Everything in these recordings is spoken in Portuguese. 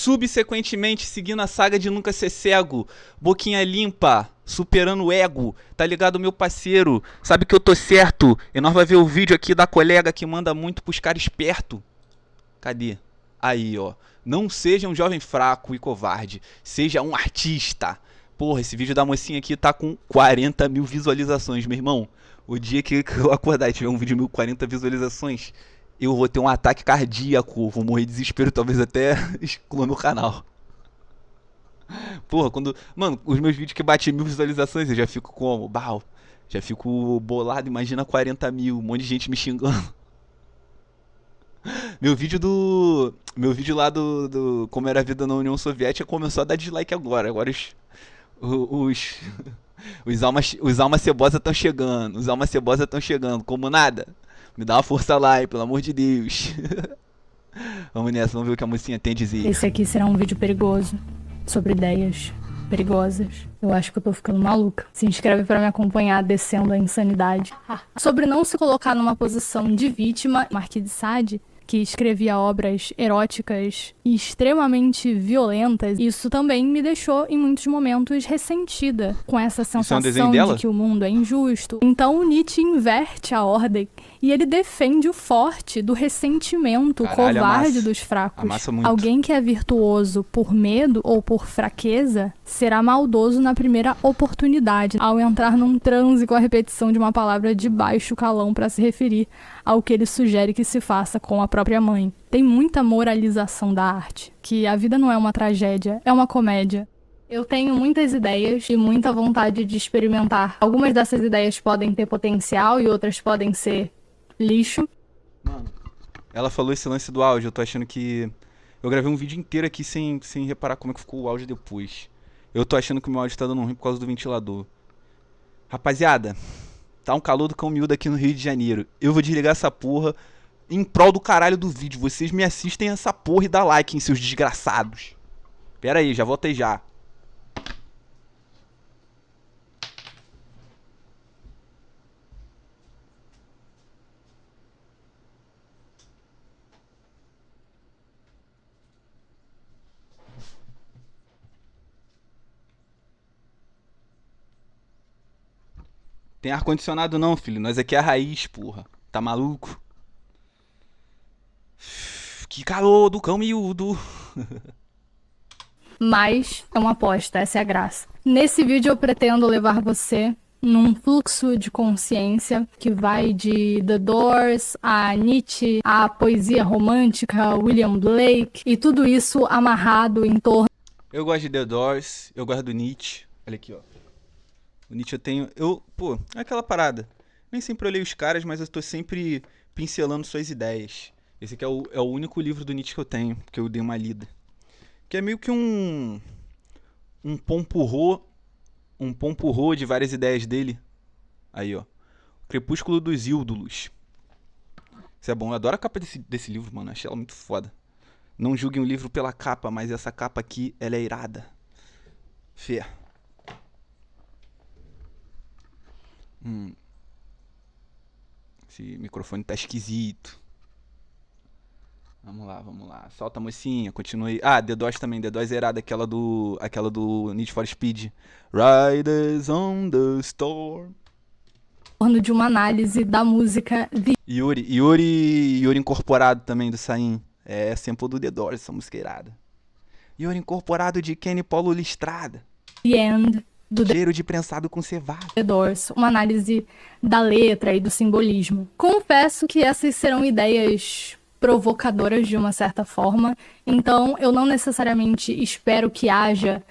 Subsequentemente, seguindo a saga de Nunca Ser Cego, Boquinha Limpa, superando o ego, tá ligado, meu parceiro? Sabe que eu tô certo? E nós vai ver o vídeo aqui da colega que manda muito pros caras esperto. Cadê? Aí, ó. Não seja um jovem fraco e covarde, seja um artista. Porra, esse vídeo da mocinha aqui tá com 40 mil visualizações, meu irmão. O dia que eu acordar e tiver um vídeo de 40 visualizações, eu vou ter um ataque cardíaco, vou morrer de desespero, talvez até exclua meu canal. Porra, quando... Mano, os meus vídeos que batem 1000 visualizações, eu já fico como? Bau. Já fico bolado, imagina 40 mil, um monte de gente me xingando. Meu vídeo do... Meu vídeo lá do Como Era a Vida na União Soviética começou a dar dislike agora. Agora os, os alma cebosa estão chegando. Os alma cebosa estão chegando. Como nada. Me dá uma força lá, hein, pelo amor de Deus. Vamos nessa, vamos ver o que a mocinha tem a dizer. Esse aqui será um vídeo perigoso. Sobre ideias perigosas. Eu acho que eu tô ficando maluca. Se inscreve pra me acompanhar descendo a insanidade. Sobre não se colocar numa posição de vítima, Marquis de Sade, que escrevia obras eróticas e extremamente violentas, isso também me deixou em muitos momentos ressentida com essa sensação de que o mundo é injusto. Então o Nietzsche inverte a ordem e ele defende o forte do ressentimento, covarde dos fracos. Alguém que é virtuoso por medo ou por fraqueza será maldoso na primeira oportunidade, ao entrar num transe com a repetição de uma palavra de baixo calão para se referir ao que ele sugere que se faça com a própria mãe. Tem muita moralização da arte, que a vida não é uma tragédia, é uma comédia. Eu tenho muitas ideias e muita vontade de experimentar. Algumas dessas ideias podem ter potencial e outras podem ser lixo. Mano, ela falou esse lance do áudio, eu tô achando que... Eu gravei um vídeo inteiro aqui sem reparar como é que ficou o áudio depois. Eu tô achando que o meu áudio tá dando ruim por causa do ventilador. Rapaziada, tá um calor do cão miúdo aqui no Rio de Janeiro. Eu vou desligar essa porra em prol do caralho do vídeo. Vocês me assistem essa porra e dá like, em seus desgraçados. Pera aí, já voltei já. Tem ar-condicionado não, filho. Nós aqui é a raiz, porra. Tá maluco? Que calor do cão miúdo. Mas é uma aposta, essa é a graça. Nesse vídeo eu pretendo levar você num fluxo de consciência que vai de The Doors, a Nietzsche, a poesia romântica, William Blake, e tudo isso amarrado em torno... Eu gosto de The Doors, eu gosto do Nietzsche. Olha aqui, ó. O Nietzsche eu tenho... Pô, é aquela parada. Nem sempre olhei os caras, mas eu tô sempre pincelando suas ideias. Esse aqui é o único livro do Nietzsche que eu tenho, que eu dei uma lida. Que é meio que um pompurrô de várias ideias dele. Aí, ó. Crepúsculo dos Ídolos. Isso é bom. Eu adoro a capa desse livro, mano. Achei ela muito foda. Não julguem o livro pela capa, mas essa capa aqui, ela é irada. Fé. Esse microfone tá esquisito. Vamos lá. Solta a mocinha, continue. Ah, The Doors também. The Doors é irada, aquela do Need for Speed. Riders on the Storm. De uma análise da música Yuri incorporado também do Sain. É sample do The Doors, essa música irada. Yuri incorporado de Kenny Paulo Listrada. The End. Do cheiro de prensado com cevada. The Doors, uma análise da letra e do simbolismo. Confesso que essas serão ideias provocadoras de uma certa forma, então eu não necessariamente espero que haja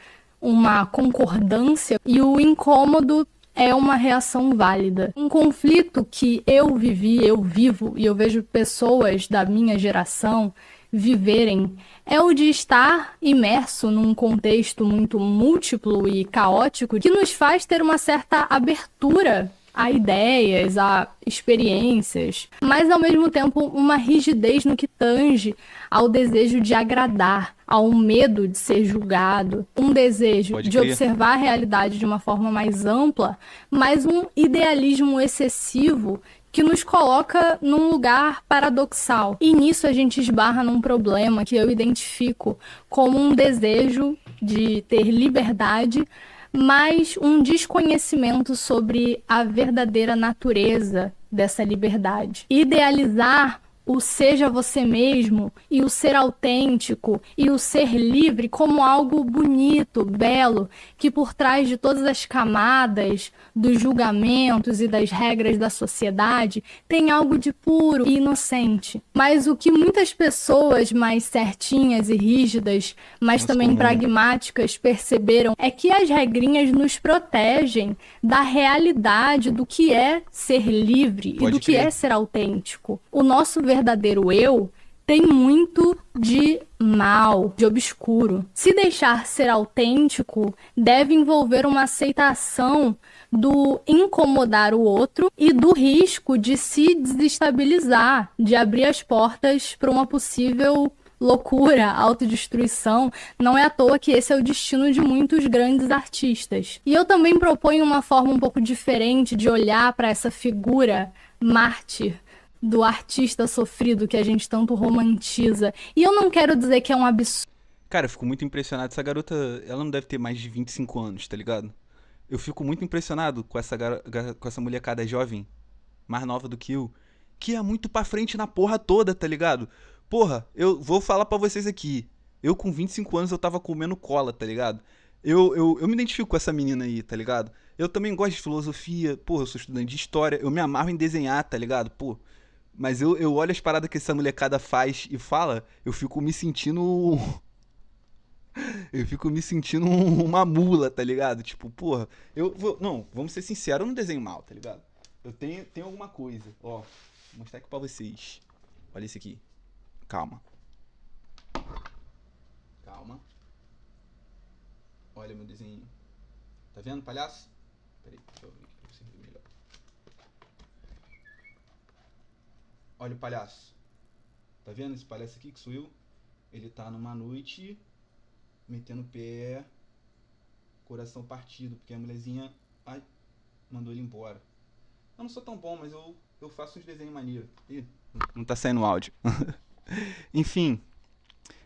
uma concordância, e o incômodo é uma reação válida. Um conflito que eu vivi, eu vivo, e eu vejo pessoas da minha geração viverem, é o de estar imerso num contexto muito múltiplo e caótico que nos faz ter uma certa abertura a ideias, a experiências, mas ao mesmo tempo uma rigidez no que tange ao desejo de agradar, ao medo de ser julgado, um desejo de observar a realidade de uma forma mais ampla, mas um idealismo excessivo que nos coloca num lugar paradoxal. E nisso a gente esbarra num problema que eu identifico como um desejo de ter liberdade, mas um desconhecimento sobre a verdadeira natureza dessa liberdade. Idealizar o seja você mesmo e o ser autêntico e o ser livre como algo bonito, belo, que por trás de todas as camadas dos julgamentos e das regras da sociedade tem algo de puro e inocente. Mas o que muitas pessoas mais certinhas e rígidas, mas também pragmáticas perceberam é que as regrinhas nos protegem da realidade do que é ser livre e do que é ser autêntico. O nosso verdadeiro eu tem muito de mal, de obscuro. Se deixar ser autêntico deve envolver uma aceitação do incomodar o outro e do risco de se desestabilizar, de abrir as portas para uma possível loucura, autodestruição. Não é à toa que esse é o destino de muitos grandes artistas. E eu também proponho uma forma um pouco diferente de olhar para essa figura mártir do artista sofrido que a gente tanto romantiza. E eu não quero dizer que é um absurdo. Cara, eu fico muito impressionado. Essa garota, ela não deve ter mais de 25 anos, tá ligado? Eu fico muito impressionado com essa molecada jovem, mais nova do que eu, que é muito pra frente na porra toda, tá ligado? Porra, eu vou falar pra vocês aqui. Eu com 25 anos eu tava comendo cola, tá ligado? Eu me identifico com essa menina aí, tá ligado? Eu também gosto de filosofia, porra, eu sou estudante de história, eu me amarro em desenhar, tá ligado? Pô, mas eu olho as paradas que essa molecada faz e fala, eu fico me sentindo... Eu fico me sentindo uma mula, tá ligado? Tipo, porra, não, vamos ser sinceros, eu não desenho mal, tá ligado? Eu tenho alguma coisa, ó, vou mostrar aqui pra vocês. Olha esse aqui. Calma. Calma. Olha meu desenho. Tá vendo, palhaço? Peraí, deixa eu ver aqui pra você ver melhor. Olha o palhaço. Tá vendo esse palhaço aqui que sou eu? Ele tá numa noite metendo o pé, coração partido, porque a mulherzinha mandou ele embora. Eu não sou tão bom, mas eu faço uns desenhos maneiros. Ih, não tá saindo áudio. Enfim,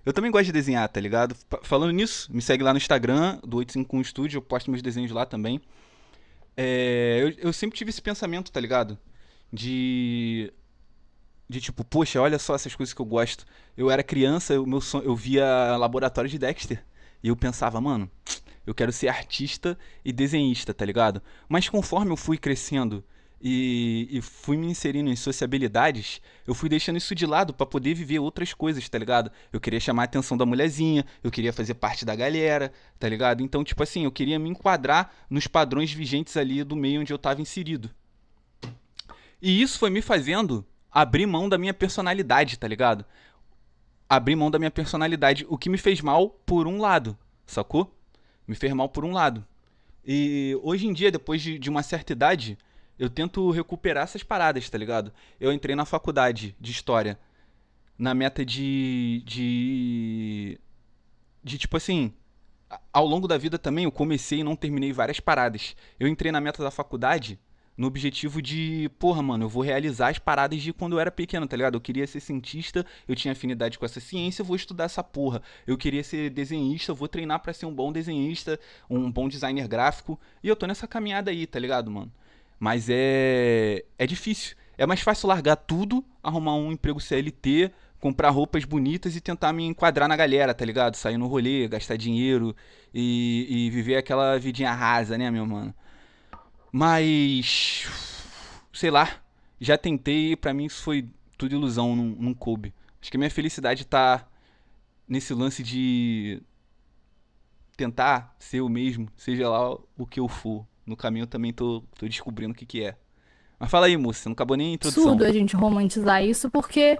eu também gosto de desenhar, tá ligado? Falando nisso, me segue lá no Instagram, do 851 Studio, eu posto meus desenhos lá também. Eu sempre tive esse pensamento, tá ligado? De tipo, poxa, olha só essas coisas que eu gosto. Eu era criança, eu via Laboratório de Dexter. E eu pensava, mano, eu quero ser artista e desenhista, tá ligado? Mas conforme eu fui crescendo e fui me inserindo em sociabilidades, eu fui deixando isso de lado pra poder viver outras coisas, tá ligado? Eu queria chamar a atenção da mulherzinha, eu queria fazer parte da galera, tá ligado? Então, tipo assim, eu queria me enquadrar nos padrões vigentes ali do meio onde eu tava inserido. E isso foi me fazendo abrir mão da minha personalidade, tá ligado? Abrir mão da minha personalidade, o que me fez mal por um lado, sacou? Me fez mal por um lado. E hoje em dia, depois de uma certa idade, eu tento recuperar essas paradas, tá ligado? Eu entrei na faculdade de História na meta de tipo assim, ao longo da vida também eu comecei e não terminei várias paradas. Eu entrei na meta da faculdade no objetivo de, porra, mano, eu vou realizar as paradas de quando eu era pequeno, tá ligado? Eu queria ser cientista, eu tinha afinidade com essa ciência, eu vou estudar essa porra. Eu queria ser desenhista, eu vou treinar pra ser um bom desenhista, um bom designer gráfico. E eu tô nessa caminhada aí, tá ligado, mano? Mas é difícil. É mais fácil largar tudo, arrumar um emprego CLT, comprar roupas bonitas e tentar me enquadrar na galera, tá ligado? Sair no rolê, gastar dinheiro e viver aquela vidinha rasa, né, meu mano? Mas, sei lá, já tentei e pra mim isso foi tudo ilusão, não coube. Acho que a minha felicidade tá nesse lance de tentar ser eu mesmo, seja lá o que eu for. No caminho eu também tô descobrindo o que é. Mas fala aí, moça, você não acabou nem a introdução. Absurdo a gente romantizar isso, porque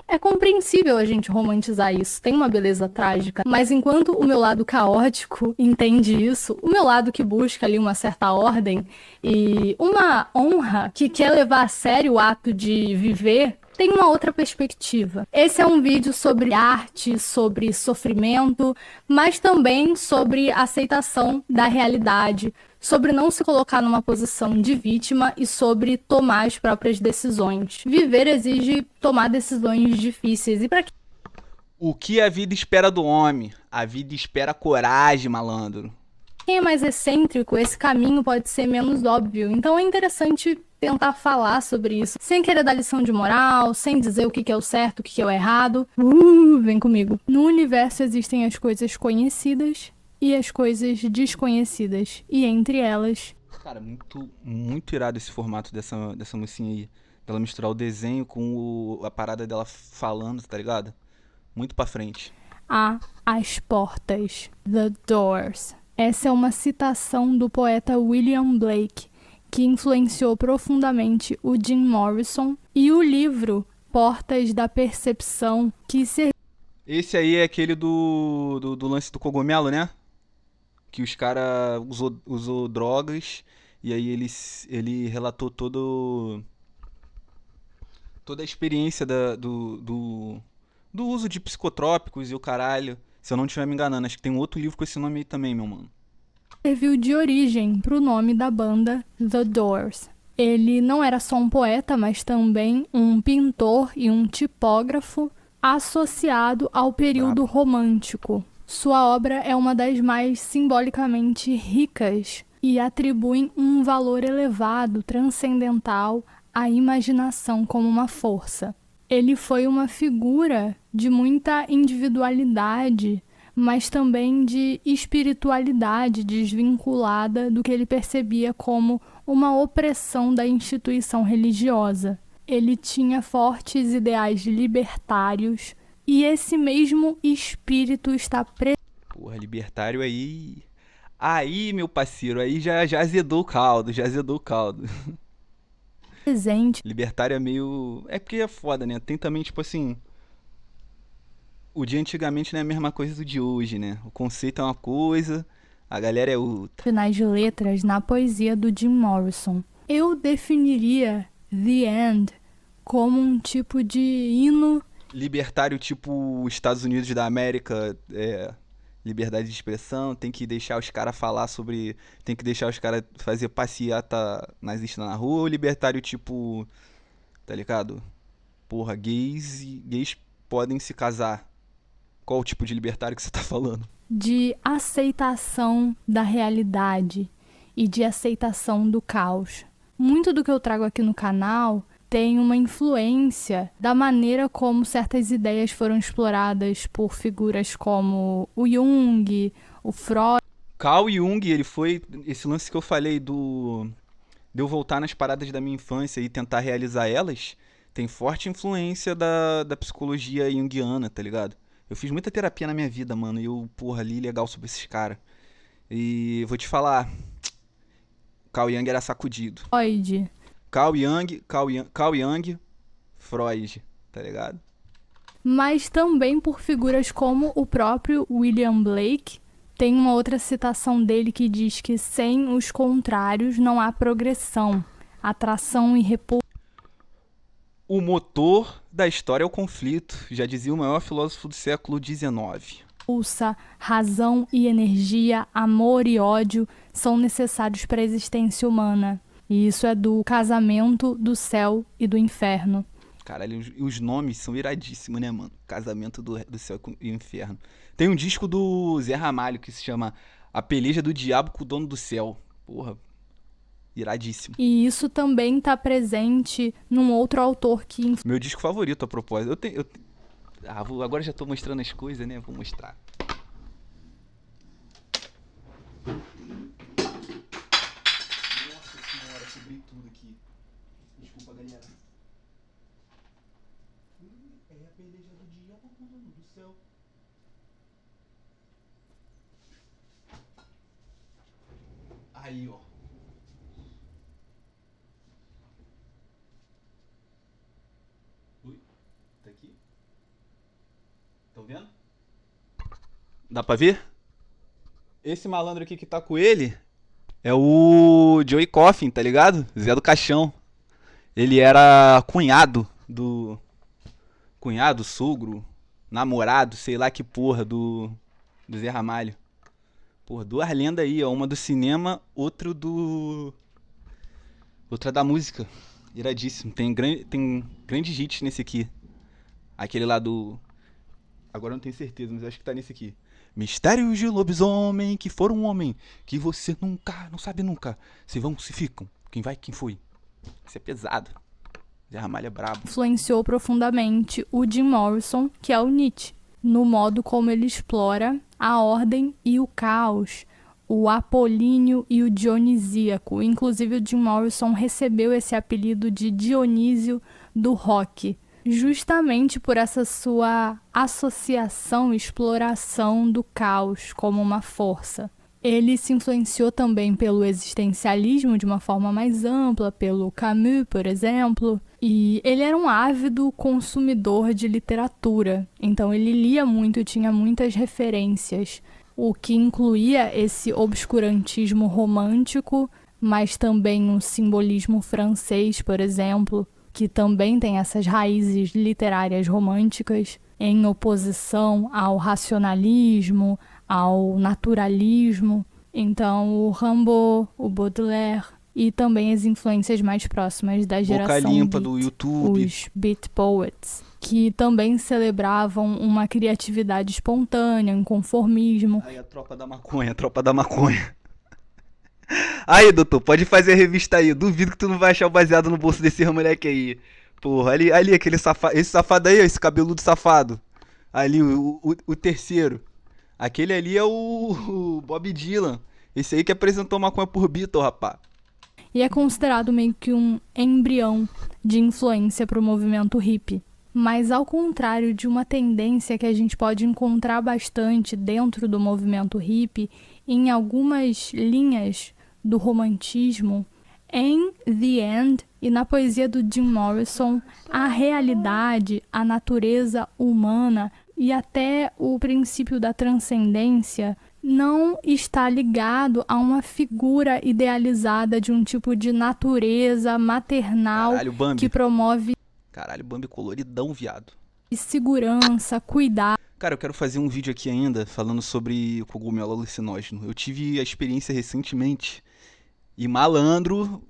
é compreensível a gente romantizar isso, tem uma beleza trágica, mas enquanto o meu lado caótico entende isso, o meu lado que busca ali uma certa ordem e uma honra, que quer levar a sério o ato de viver tem uma outra perspectiva. Esse é um vídeo sobre arte, sobre sofrimento, mas também sobre aceitação da realidade, sobre não se colocar numa posição de vítima e sobre tomar as próprias decisões. Viver exige tomar decisões difíceis. E para O que a vida espera do homem? A vida espera coragem, malandro. quem é mais excêntrico, esse caminho pode ser menos óbvio. Então é interessante tentar falar sobre isso, sem querer dar lição de moral, sem dizer o que é o certo, o que é o errado. Vem comigo. No universo existem as coisas conhecidas e as coisas desconhecidas. E entre elas... Cara, muito irado esse formato dessa mocinha aí. Dela misturar o desenho com a parada dela falando, tá ligado? Muito pra frente. há as portas. The Doors. Essa é uma citação do poeta William Blake, que influenciou profundamente o Jim Morrison, e o livro Portas da Percepção, que Esse aí é aquele do lance do cogumelo, né? Que os caras usou drogas e aí ele relatou toda a experiência do uso de psicotrópicos e o caralho. Se eu não estiver me enganando, acho que tem um outro livro com esse nome aí também, meu mano. serviu de origem para o nome da banda The Doors. Ele não era só um poeta, mas também um pintor e um tipógrafo associado ao período romântico. Sua obra é uma das mais simbolicamente ricas e atribui um valor elevado, transcendental, à imaginação como uma força. Ele foi uma figura de muita individualidade, mas também de espiritualidade desvinculada do que ele percebia como uma opressão da instituição religiosa. Ele tinha fortes ideais libertários e esse mesmo espírito está Porra, libertário aí. Aí, meu parceiro, aí já azedou o caldo, presente Libertário é meio. É porque é foda, né? Tem também, tipo assim. O de antigamente não é a mesma coisa do de hoje, né? O conceito é uma coisa, a galera é outra. nas letras na poesia do Jim Morrison. Eu definiria The End como um tipo de hino Libertário tipo Estados Unidos da América, liberdade de expressão, tem que deixar os caras falar sobre. Tem que deixar os caras fazer passeata nazista na rua, ou libertário tipo. Tá ligado? Porra, gays podem se casar. Qual o tipo de libertário que você tá falando? de aceitação da realidade e de aceitação do caos. Muito do que eu trago aqui no canal tem uma influência da maneira como certas ideias foram exploradas por figuras como o Jung, o Freud. Carl Jung, ele foi. Esse lance que eu falei de eu voltar nas paradas da minha infância e tentar realizar elas, tem forte influência da psicologia junguiana, tá ligado? Eu fiz muita terapia na minha vida, mano, e eu, porra, li legal sobre esses caras. E vou te falar, Carl Jung era sacudido. Carl Jung, Freud, tá ligado? Mas também por figuras como o próprio William Blake. Tem uma outra citação dele que diz que sem os contrários não há progressão, atração e repulsa. O motor da história é o conflito, já dizia o maior filósofo do século XIX. Razão e energia, amor e ódio são necessários para a existência humana. E isso é do Casamento do Céu e do Inferno. Caralho, os nomes são iradíssimos, né, mano? Casamento do Céu e o Inferno. Tem um disco do Zé Ramalho que se chama A Peleja do Diabo com o Dono do Céu. Porra, iradíssimo. E isso também está presente num outro autor que... Meu disco favorito, a propósito. Agora já tô mostrando as coisas, né? Vou mostrar. Nossa senhora, quebrei tudo aqui. Desculpa, galera. É a peleja do diabo com o dono do céu. Aí, ó. Ui, tá aqui? Tão vendo? Dá pra ver? Esse malandro aqui que tá com ele é o Joey Coffin, tá ligado? Zé do Caixão. Ele era cunhado cunhado, sogro, namorado, sei lá que porra, do Zé Ramalho. Porra, duas lendas aí, ó. Uma do cinema, outra da música. Iradíssimo. Tem grandes hits nesse aqui. Aquele lá do... Agora eu não tenho certeza, mas acho que tá nesse aqui. Mistérios de lobisomem que foram um homem que você nunca, não sabe nunca. Se vão, se ficam. Quem vai, quem foi. Isso é pesado. Zé Ramalho é brabo. Influenciou profundamente o Jim Morrison, que é o Nietzsche, no modo como ele explora a ordem e o caos, o apolíneo e o dionisíaco. Inclusive, o Jim Morrison recebeu esse apelido de Dionísio do rock, justamente por essa sua associação e exploração do caos como uma força. Ele se influenciou também pelo existencialismo de uma forma mais ampla, pelo Camus, por exemplo, e ele era um ávido consumidor de literatura, então ele lia muito, tinha muitas referências, o que incluía esse obscurantismo romântico, mas também um simbolismo francês, por exemplo, que também tem essas raízes literárias românticas, em oposição ao racionalismo, ao naturalismo. Então, o Rimbaud, o Baudelaire e também as influências mais próximas da geração Boca Limpa Beat, do YouTube. os Beat Poets, que também celebravam uma criatividade espontânea, um conformismo. Aí a tropa da maconha, a tropa da maconha. Aí, doutor, pode fazer a revista aí. Duvido que tu não vai achar o baseado no bolso desse moleque aí. Porra, ali aquele safado. Esse safado aí, esse cabeludo safado. Ali, o terceiro. Aquele ali é o Bob Dylan. Esse aí que apresentou maconha por Beatle, rapá. E é considerado meio que um embrião de influência para o movimento hippie. Mas ao contrário de uma tendência que a gente pode encontrar bastante dentro do movimento hippie, em algumas linhas do romantismo, em The End e na poesia do Jim Morrison, a realidade, a natureza humana e até o princípio da transcendência não está ligado a uma figura idealizada de um tipo de natureza maternal. Caralho, Bambi. Que promove Caralho, Bambi coloridão, viado. segurança, cuidado. Cara, eu quero fazer um vídeo aqui ainda falando sobre o cogumelo alucinógeno. Eu tive a experiência recentemente e malandro,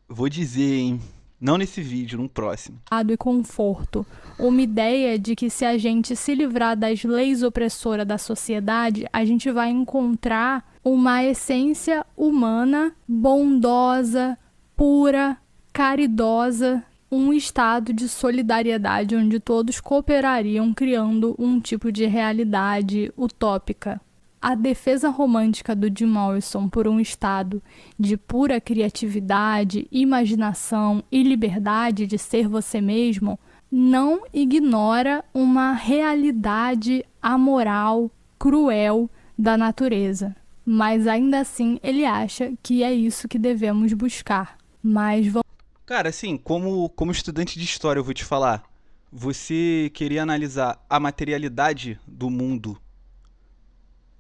vou dizer, hein? Não nesse vídeo, num próximo. E conforto. Uma ideia de que se a gente se livrar das leis opressoras da sociedade, a gente vai encontrar uma essência humana, bondosa, pura, caridosa, um estado de solidariedade onde todos cooperariam criando um tipo de realidade utópica. A defesa romântica do Jim Morrison por um estado de pura criatividade, imaginação e liberdade de ser você mesmo não ignora uma realidade amoral, cruel da natureza. Mas ainda assim ele acha que é isso que devemos buscar. Mas vamos... Cara, assim, como estudante de história, eu vou te falar. Você queria analisar a materialidade do mundo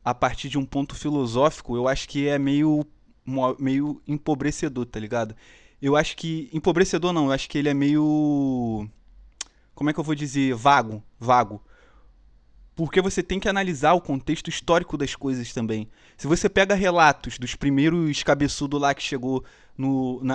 a partir de um ponto filosófico, eu acho que é meio empobrecedor, tá ligado? Eu acho que... Empobrecedor não, eu acho que ele é meio... Como é que eu vou dizer? Vago. Porque você tem que analisar o contexto histórico das coisas também. Se você pega relatos dos primeiros cabeçudos lá que chegou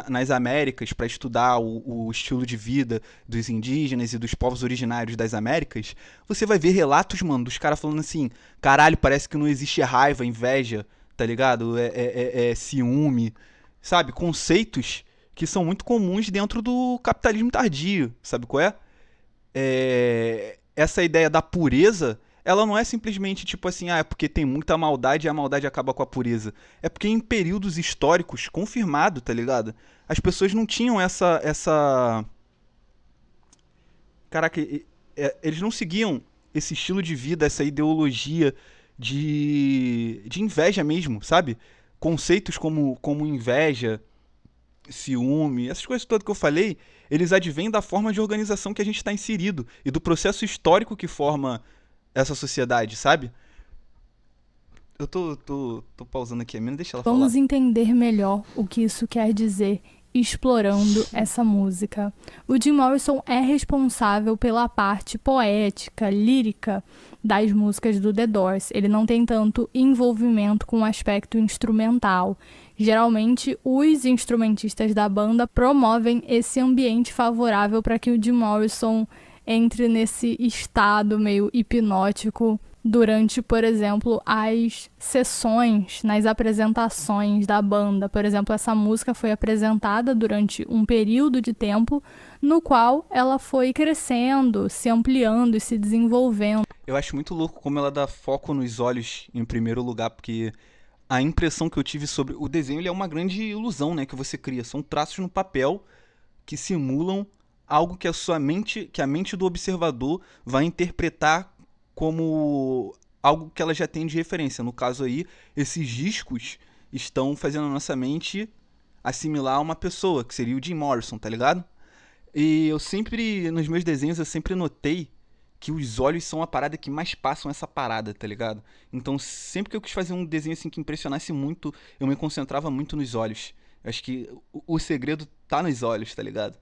nas Américas para estudar o estilo de vida dos indígenas e dos povos originários das Américas, você vai ver relatos, mano, dos caras falando assim, caralho, parece que não existe raiva, inveja, tá ligado? É ciúme, sabe? Conceitos que são muito comuns dentro do capitalismo tardio, sabe qual é? Essa ideia da pureza, ela não é simplesmente tipo assim, é porque tem muita maldade e a maldade acaba com a pureza. É porque em períodos históricos, confirmado, tá ligado? As pessoas não tinham essa... Caraca, eles não seguiam esse estilo de vida, essa ideologia de inveja mesmo, sabe? Conceitos como inveja, ciúme, essas coisas todas que eu falei, eles advêm da forma de organização que a gente está inserido e do processo histórico que forma essa sociedade, sabe? Eu tô pausando aqui a mina, deixa ela falar. Vamos entender melhor o que isso quer dizer explorando essa música. O Jim Morrison é responsável pela parte poética, lírica das músicas do The Doors. Ele não tem tanto envolvimento com o aspecto instrumental. Geralmente, os instrumentistas da banda promovem esse ambiente favorável para que o Jim Morrison entre nesse estado meio hipnótico durante, por exemplo, as sessões, nas apresentações da banda. Por exemplo, essa música foi apresentada durante um período de tempo no qual ela foi crescendo, se ampliando e se desenvolvendo. Eu acho muito louco como ela dá foco nos olhos em primeiro lugar, porque a impressão que eu tive sobre o desenho, ele é uma grande ilusão, né, que você cria. São traços no papel que simulam algo que a mente do observador vai interpretar como algo que ela já tem de referência. No caso aí, esses discos estão fazendo a nossa mente assimilar uma pessoa, que seria o Jim Morrison, tá ligado? E eu sempre, nos meus desenhos, eu sempre notei que os olhos são a parada que mais passam essa parada, tá ligado? Então, sempre que eu quis fazer um desenho assim que impressionasse muito, eu me concentrava muito nos olhos. Eu acho que o segredo tá nos olhos, tá ligado?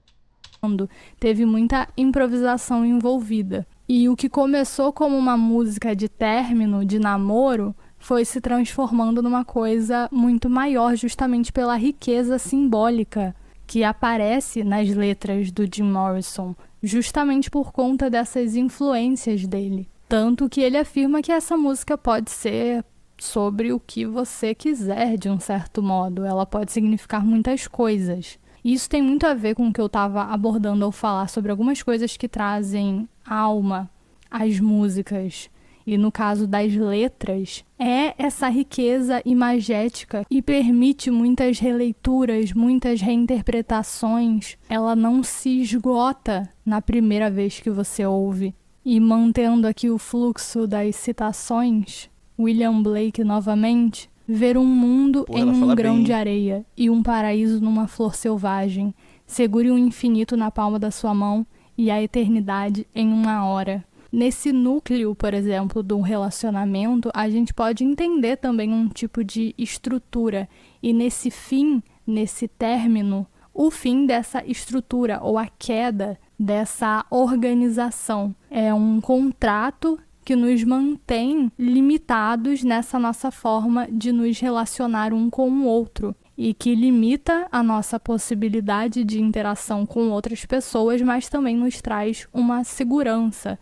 Teve muita improvisação envolvida. E o que começou como uma música de término, de namoro, foi se transformando numa coisa muito maior, justamente pela riqueza simbólica que aparece nas letras do Jim Morrison, justamente por conta dessas influências dele. Tanto que ele afirma que essa música pode ser sobre o que você quiser, de um certo modo. Ela pode significar muitas coisas. E isso tem muito a ver com o que eu estava abordando ao falar sobre algumas coisas que trazem alma às músicas. E no caso das letras, é essa riqueza imagética e permite muitas releituras, muitas reinterpretações. Ela não se esgota na primeira vez que você ouve. E mantendo aqui o fluxo das citações, William Blake novamente: ver um mundo em um grão de areia e um paraíso numa flor selvagem. Segure o infinito na palma da sua mão e a eternidade em uma hora. Nesse núcleo, por exemplo, de um relacionamento, a gente pode entender também um tipo de estrutura. E nesse fim, nesse término, o fim dessa estrutura ou a queda dessa organização é um contrato que nos mantém limitados nessa nossa forma de nos relacionar um com o outro e que limita a nossa possibilidade de interação com outras pessoas, mas também nos traz uma segurança.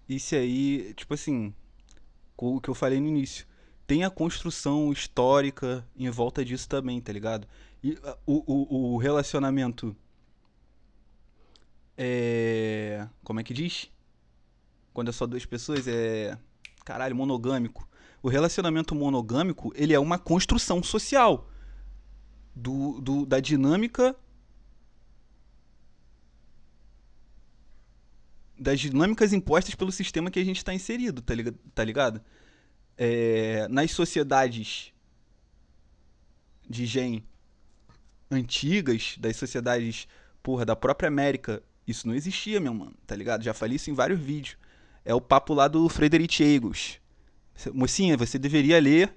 Isso aí, tipo assim, o que eu falei no início, tem a construção histórica em volta disso também, tá ligado? E o relacionamento como é que diz? Quando é só duas pessoas, monogâmico. O relacionamento monogâmico, ele é uma construção social da dinâmica, das dinâmicas impostas pelo sistema que a gente está inserido, tá ligado? Nas sociedades de gen antigas, das sociedades, da própria América, isso não existia, meu mano, tá ligado? Já falei isso em vários vídeos. É o papo lá do Frederic Engels. Mocinha, você deveria ler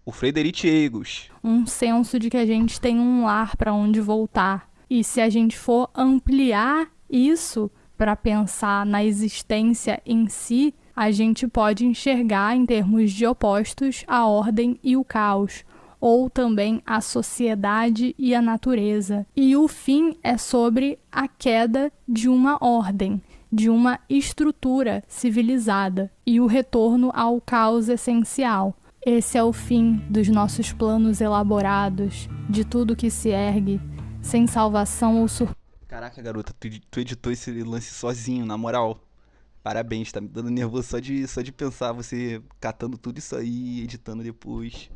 o Frederic Engels. Um senso de que a gente tem um lar para onde voltar. E se a gente for ampliar isso para pensar na existência em si, a gente pode enxergar em termos de opostos a ordem e o caos, ou também a sociedade e a natureza. E o fim é sobre a queda de uma ordem, de uma estrutura civilizada e o retorno ao caos essencial. Esse é o fim dos nossos planos elaborados, de tudo que se ergue, sem salvação ou surpresa. Caraca, garota, tu editou esse lance sozinho, na moral. Parabéns, tá me dando nervoso só de pensar você catando tudo isso aí e editando depois.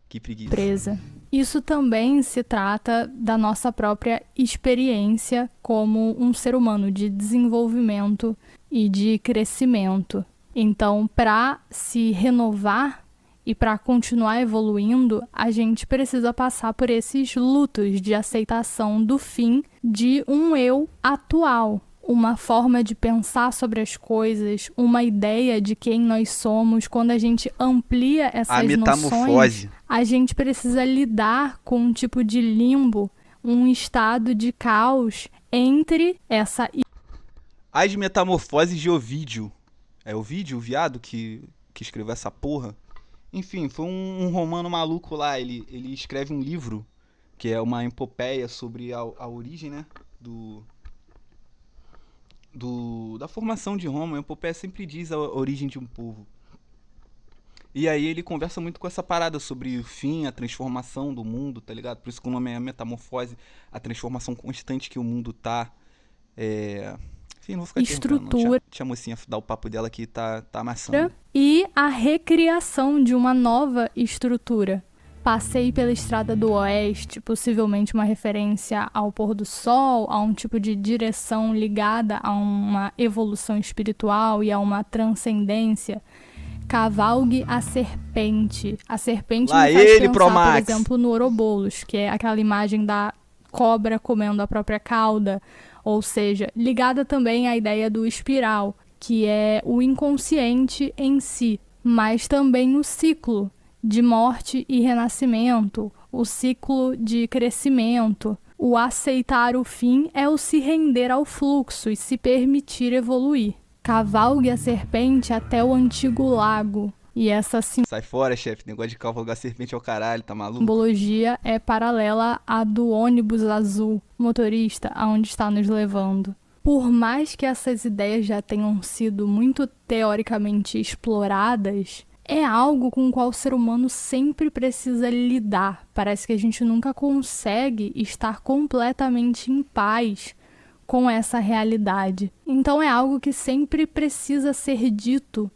Que preguiça. Isso também se trata da nossa própria experiência como um ser humano de desenvolvimento e de crescimento. Então, para se renovar e para continuar evoluindo, a gente precisa passar por esses lutos de aceitação do fim de um eu atual. uma forma de pensar sobre as coisas, uma ideia de quem nós somos. Quando a gente amplia A essas noções, metamorfose. a gente precisa lidar com um tipo de limbo, um estado de caos entre essa As metamorfoses de Ovídio. É Ovídio, o viado, que escreveu essa porra? Enfim, foi um romano maluco lá. Ele escreve um livro, que é uma epopeia sobre a origem, né? Da formação de Roma. A epopeia sempre diz a origem de um povo. E aí ele conversa muito com essa parada sobre o fim, a transformação do mundo, tá ligado? Por isso que o nome é metamorfose, a transformação constante que o mundo tá. Enfim, não vou ficar perguntando, não. estrutura Deixa a mocinha dar o papo dela que tá amassando. e a recriação de uma nova estrutura. Passei pela Estrada do Oeste, possivelmente uma referência ao pôr do sol, a um tipo de direção ligada a uma evolução espiritual e a uma transcendência. Cavalgue a serpente. A serpente Lá me faz ele, pensar, Promax. por exemplo, no Ouroboros, que é aquela imagem da cobra comendo a própria cauda, ou seja, ligada também à ideia do espiral, que é o inconsciente em si, mas também o ciclo de morte e renascimento, o ciclo de crescimento. O aceitar o fim é o se render ao fluxo e se permitir evoluir. Cavalgue a serpente até o antigo lago. E essa Sai fora, chefe. Negócio de cavalgar serpente ao caralho, tá maluco? simbologia é paralela à do ônibus azul, motorista, aonde está nos levando. Por mais que essas ideias já tenham sido muito teoricamente exploradas, é algo com o qual o ser humano sempre precisa lidar. Parece que a gente nunca consegue estar completamente em paz com essa realidade. Então é algo que sempre precisa ser dito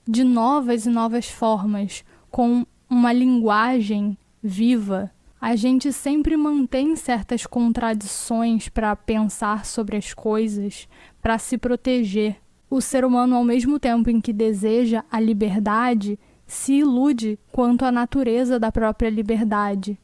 de novas e novas formas, com uma linguagem viva. A gente sempre mantém certas contradições para pensar sobre as coisas, para se proteger. O ser humano, ao mesmo tempo em que deseja a liberdade, se ilude quanto à natureza da própria liberdade.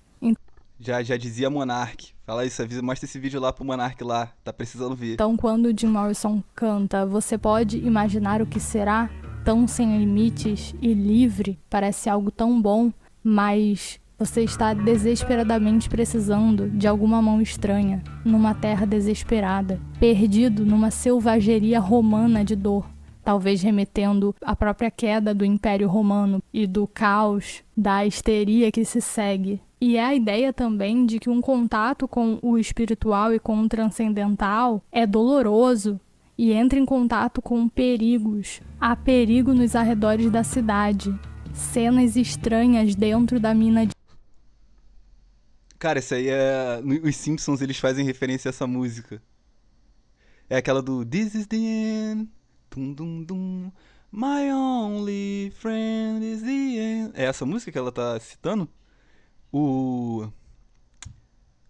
Já dizia Monark. Fala isso, avisa, mostra esse vídeo lá pro Monark lá. Tá precisando ver. Então, quando o Jim Morrison canta "Você pode imaginar o que será? Tão sem limites e livre, parece algo tão bom, mas você está desesperadamente precisando de alguma mão estranha, numa terra desesperada, perdido numa selvageria romana de dor, talvez remetendo à própria queda do Império Romano e do caos, da histeria que se segue. E é a ideia também de que um contato com o espiritual e com o transcendental é doloroso e entra em contato com perigos. Há perigo nos arredores da cidade, cenas estranhas dentro da mina de... Cara, isso aí é... Os Simpsons, eles fazem referência a essa música. É aquela do This is the end. Dum, dum, dum. My only friend is the end. É essa música que ela tá citando?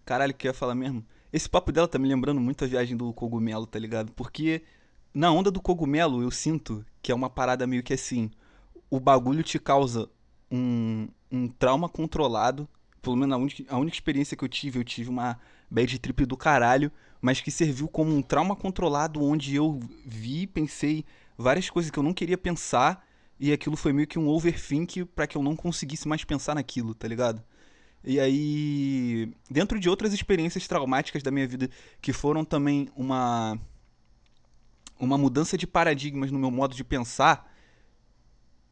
Caralho, o que eu ia falar mesmo? Esse papo dela tá me lembrando muito a viagem do cogumelo, tá ligado? Porque na onda do cogumelo eu sinto que é uma parada meio que assim. O bagulho te causa um trauma controlado. Pelo menos a única experiência que eu tive uma bad trip do caralho, mas que serviu como um trauma controlado, onde eu vi, pensei várias coisas que eu não queria pensar, e aquilo foi meio que um overthink pra que eu não conseguisse mais pensar naquilo, tá ligado? E aí, dentro de outras experiências traumáticas da minha vida, que foram também uma mudança de paradigmas no meu modo de pensar,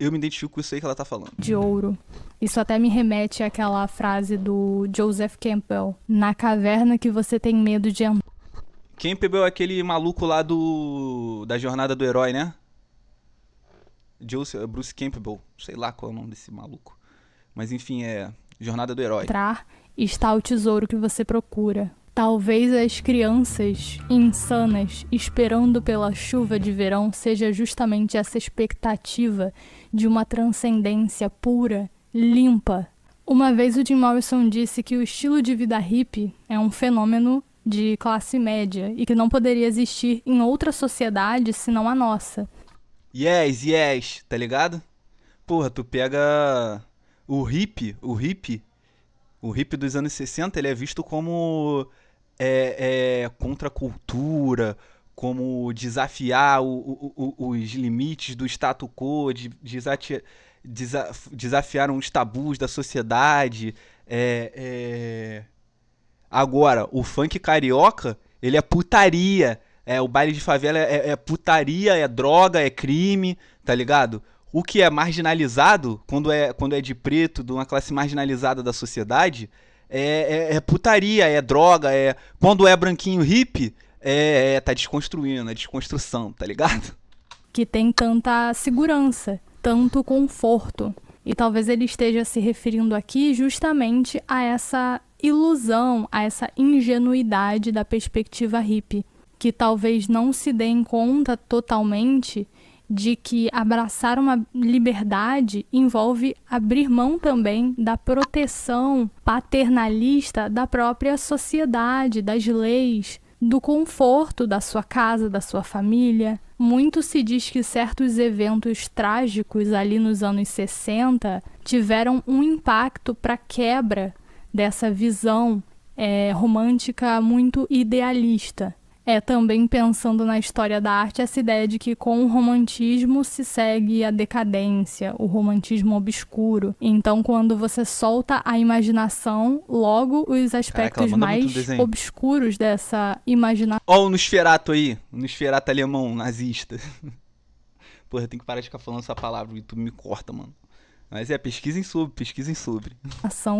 eu me identifico com isso aí que ela tá falando. de ouro. Isso até me remete àquela frase do Joseph Campbell: na caverna que você tem medo de entrar. Campbell é aquele maluco lá da Jornada do Herói, né? Bruce Campbell, sei lá qual é o nome desse maluco. Mas enfim, é Jornada do Herói. Está o tesouro que você procura. Talvez as crianças insanas esperando pela chuva de verão seja justamente essa expectativa de uma transcendência pura, limpa. Uma vez o Jim Morrison disse que o estilo de vida hippie é um fenômeno de classe média e que não poderia existir em outra sociedade senão a nossa. Yes, tá ligado? Porra, tu pega o hippie dos anos 60, ele é visto como contra a cultura, como desafiar os limites do status quo, desafiaram os tabus da sociedade. Agora, o funk carioca, ele é putaria. O baile de favela é putaria, é droga, é crime, tá ligado? O que é marginalizado, quando é de preto, de uma classe marginalizada da sociedade, é putaria, é droga, quando é branquinho hippie, tá desconstruindo, é desconstrução, tá ligado? Que tem tanta segurança, tanto conforto. E talvez ele esteja se referindo aqui justamente a essa ilusão, a essa ingenuidade da perspectiva hippie, que talvez não se deem conta totalmente de que abraçar uma liberdade envolve abrir mão também da proteção paternalista da própria sociedade, das leis, do conforto da sua casa, da sua família. Muito se diz que certos eventos trágicos ali nos anos 60 tiveram um impacto para a quebra dessa visão romântica muito idealista. Também pensando na história da arte, essa ideia de que com o romantismo se segue a decadência, o romantismo obscuro. Então, quando você solta a imaginação, logo os aspectos mais obscuros dessa imaginação... Ó o Nosferatu aí, o Nosferatu alemão, nazista. Porra, tem que parar de ficar falando essa palavra, o YouTube me corta, mano. Mas pesquisem sobre.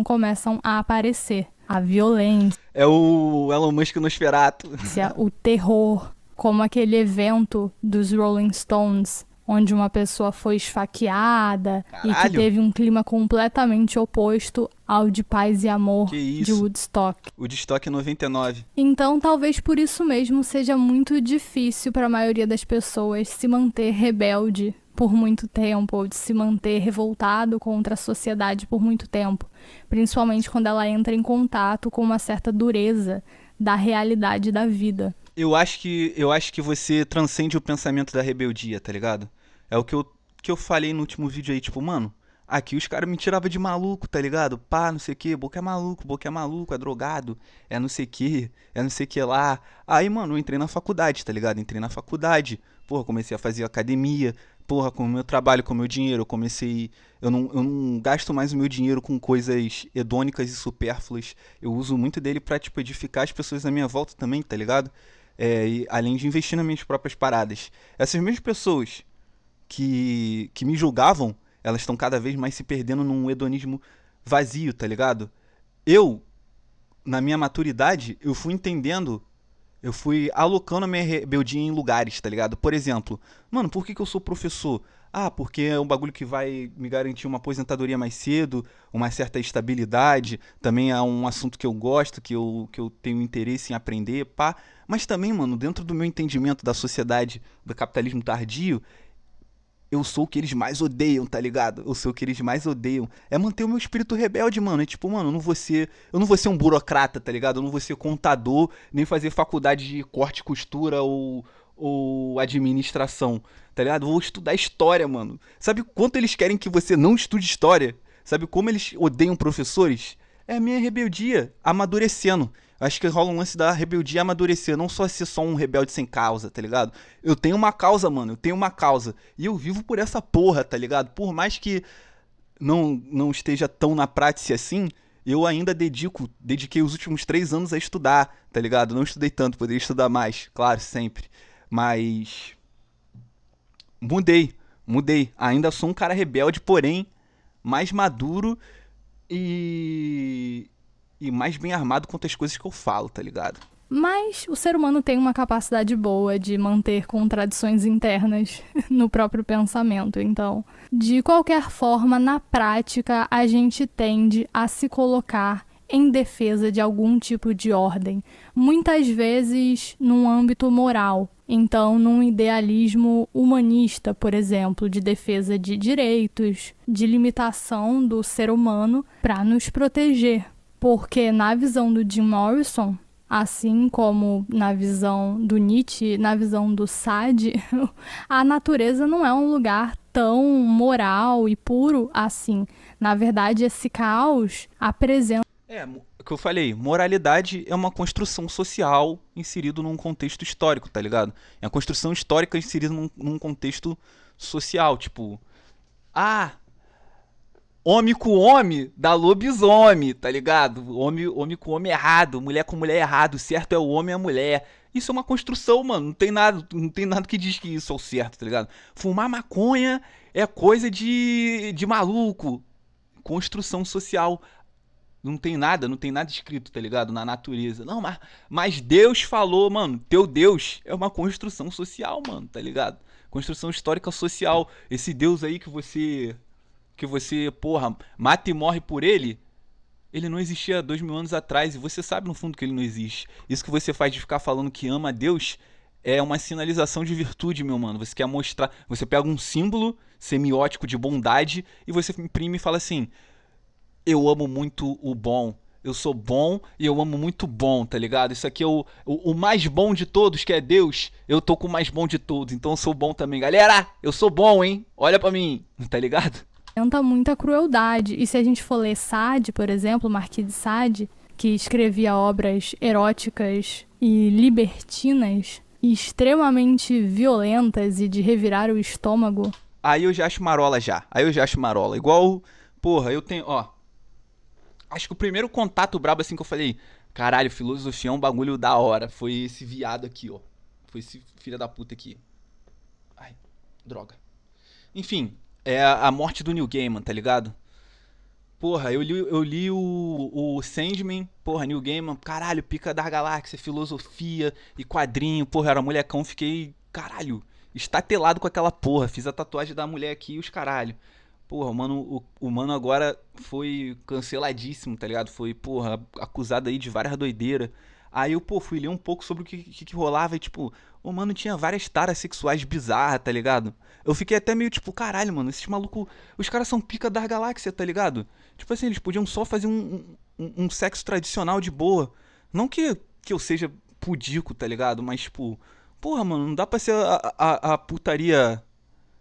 Começam a aparecer. A violência. É o Elon Musk Nosferatu. O terror, como aquele evento dos Rolling Stones, onde uma pessoa foi esfaqueada. Caralho. E que teve um clima completamente oposto ao de paz e amor de Woodstock. Woodstock 99. Então, talvez por isso mesmo seja muito difícil para a maioria das pessoas se manter rebelde por muito tempo, ou de se manter revoltado contra a sociedade por muito tempo, principalmente quando ela entra em contato com uma certa dureza da realidade da vida. Eu acho que você transcende o pensamento da rebeldia, tá ligado? É o que eu falei no último vídeo aí, tipo, mano, aqui os caras me tiravam de maluco, tá ligado? Pá, não sei o que, Boca é maluco, é drogado, é não sei o que lá. Aí, mano, eu entrei na faculdade, tá ligado? Porra, comecei a fazer academia. Porra, com o meu trabalho, com o meu dinheiro, eu não gasto mais o meu dinheiro com coisas hedônicas e supérfluas. Eu uso muito dele pra, tipo, edificar as pessoas à minha volta também, tá ligado? E, além de investir nas minhas próprias paradas. Essas mesmas pessoas que me julgavam, elas estão cada vez mais se perdendo num hedonismo vazio, tá ligado? Eu, na minha maturidade, eu fui alocando a minha rebeldia em lugares, tá ligado? Por exemplo, mano, por que eu sou professor? Porque é um bagulho que vai me garantir uma aposentadoria mais cedo, uma certa estabilidade, também é um assunto que eu gosto, que eu tenho interesse em aprender, pá. Mas também, mano, dentro do meu entendimento da sociedade, do capitalismo tardio, eu sou o que eles mais odeiam, tá ligado? É manter o meu espírito rebelde, mano. É tipo, mano, eu não vou ser um burocrata, tá ligado? Eu não vou ser contador, nem fazer faculdade de corte e costura ou administração, tá ligado? Eu vou estudar história, mano. Sabe quanto eles querem que você não estude história? Sabe como eles odeiam professores? É a minha rebeldia amadurecendo. Acho que rola um lance da rebeldia amadurecer, não só ser só um rebelde sem causa, tá ligado? Eu tenho uma causa, mano, e eu vivo por essa porra, tá ligado? Por mais que não esteja tão na prática assim, eu ainda dediquei os últimos 3 anos a estudar, tá ligado? Não estudei tanto, poderia estudar mais, claro, sempre. Mas mudei. Ainda sou um cara rebelde, porém mais maduro e mais bem armado quanto às coisas que eu falo, tá ligado? Mas o ser humano tem uma capacidade boa de manter contradições internas no próprio pensamento. Então, de qualquer forma, na prática, a gente tende a se colocar em defesa de algum tipo de ordem, muitas vezes num âmbito moral. Então, num idealismo humanista, por exemplo, de defesa de direitos, de limitação do ser humano para nos proteger. Porque na visão do Jim Morrison, assim como na visão do Nietzsche, na visão do Sade, a natureza não é um lugar tão moral e puro assim. Na verdade, esse caos apresenta... que eu falei, moralidade é uma construção social inserida num contexto histórico, tá ligado? É uma construção histórica inserida num contexto social, tipo, ah, homem com homem dá lobisomem, tá ligado? Homem com homem errado, mulher com mulher errado, o certo é o homem e a mulher. Isso é uma construção, mano. Não tem nada que diz que isso é o certo, tá ligado? Fumar maconha é coisa de maluco. Construção social. Não tem nada escrito, tá ligado? Na natureza. Não, mas Deus falou, mano. Teu Deus é uma construção social, mano, tá ligado? Construção histórica social. Esse Deus aí que você, porra, mata e morre por ele não existia 2000 anos atrás. E você sabe no fundo que ele não existe. Isso que você faz de ficar falando que ama a Deus é uma sinalização de virtude, meu mano. Você quer mostrar. Você pega um símbolo semiótico de bondade e você imprime e fala assim: eu amo muito o bom. Eu sou bom e eu amo muito bom, tá ligado? Isso aqui é o mais bom de todos, que é Deus. Eu tô com o mais bom de todos, então eu sou bom também. Galera, eu sou bom, hein? Olha pra mim, tá ligado? Representa muita crueldade. E se a gente for ler Sade, por exemplo, Marquis de Sade, que escrevia obras eróticas e libertinas, e extremamente violentas e de revirar o estômago. Aí eu já acho marola já. Aí eu já acho marola. Igual, porra, eu tenho, ó. Acho que o primeiro contato brabo assim que eu falei, caralho, filosofia é um bagulho da hora. Foi esse viado aqui, ó. Foi esse filho da puta aqui. Ai, droga. Enfim, é a morte do Neil Gaiman, tá ligado? Porra, eu li o Sandman, porra, Neil Gaiman, caralho, pica da galáxia, filosofia e quadrinho, porra, era molecão, fiquei, caralho, estatelado com aquela porra, fiz a tatuagem da mulher aqui e os caralho. Porra, o mano agora foi canceladíssimo, tá ligado? Foi, porra, acusado aí de várias doideiras. Aí eu, pô, fui ler um pouco sobre o que rolava e, tipo, o mano tinha várias taras sexuais bizarras, tá ligado? Eu fiquei até meio, tipo, caralho, mano, esses malucos, os caras são pica da galáxia, tá ligado? Tipo assim, eles podiam só fazer um sexo tradicional de boa. Não que eu seja pudico, tá ligado? Mas, tipo, porra, mano, não dá pra ser a putaria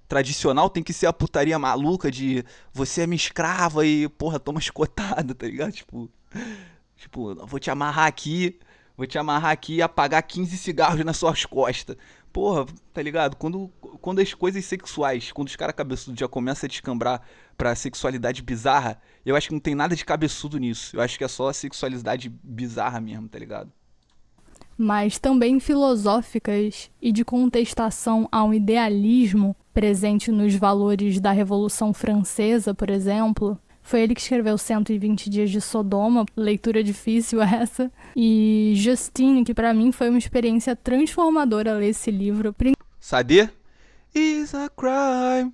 tradicional, tem que ser a putaria maluca de você é minha escrava e, porra, toma chicotada, tá ligado? Tipo, vou te amarrar aqui e apagar 15 cigarros nas suas costas. Porra, tá ligado? Quando as coisas sexuais, quando os caras cabeçudos já começam a descambrar pra sexualidade bizarra, eu acho que não tem nada de cabeçudo nisso. Eu acho que é só a sexualidade bizarra mesmo, tá ligado? Mas também filosóficas e de contestação a um idealismo presente nos valores da Revolução Francesa, por exemplo. Foi ele que escreveu 120 Dias de Sodoma, leitura difícil essa. E Justine, que pra mim foi uma experiência transformadora ler esse livro. Sade? Is a crime.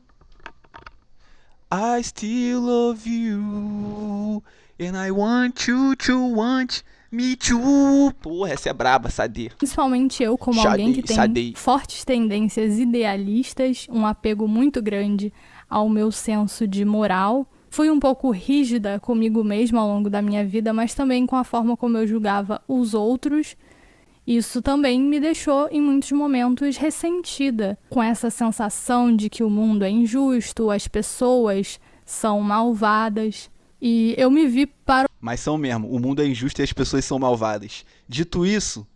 I still love you. And I want you to want me too. Porra, essa é braba, Sade. Principalmente eu, como alguém que tem Sadei. fortes tendências idealistas, um apego muito grande ao meu senso de moral. Fui um pouco rígida comigo mesma ao longo da minha vida, mas também com a forma como eu julgava os outros. Isso também me deixou, em muitos momentos, ressentida, com essa sensação de que o mundo é injusto, as pessoas são malvadas. E eu me vi Mas são mesmo, o mundo é injusto e as pessoas são malvadas. Dito isso,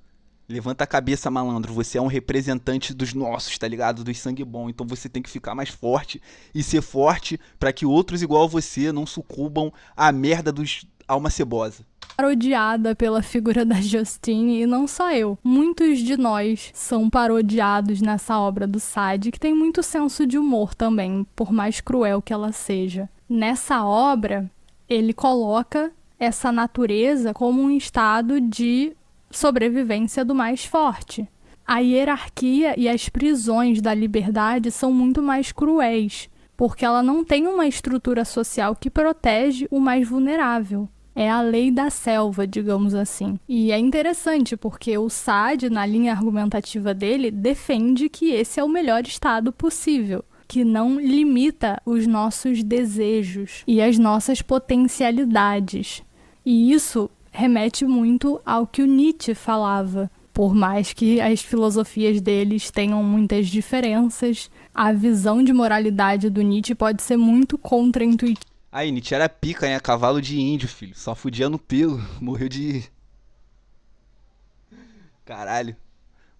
levanta a cabeça, malandro. Você é um representante dos nossos, tá ligado? Dos sangue bom. Então você tem que ficar mais forte e ser forte pra que outros igual a você não sucumbam à merda dos alma cebosa. parodiada pela figura da Justine, e não só eu. Muitos de nós são parodiados nessa obra do Sade, que tem muito senso de humor também, por mais cruel que ela seja. Nessa obra, ele coloca essa natureza como um estado de sobrevivência do mais forte. A hierarquia e as prisões da liberdade são muito mais cruéis, porque ela não tem uma estrutura social que protege o mais vulnerável. É a lei da selva, digamos assim. E é interessante, porque o Sade, na linha argumentativa dele, defende que esse é o melhor estado possível, que não limita os nossos desejos e as nossas potencialidades. E isso remete muito ao que o Nietzsche falava. Por mais que as filosofias deles tenham muitas diferenças, a visão de moralidade do Nietzsche pode ser muito contraintuitiva. Aí, Nietzsche era pica, né? Cavalo de índio, filho. Só fudia no pelo. Morreu de. Caralho.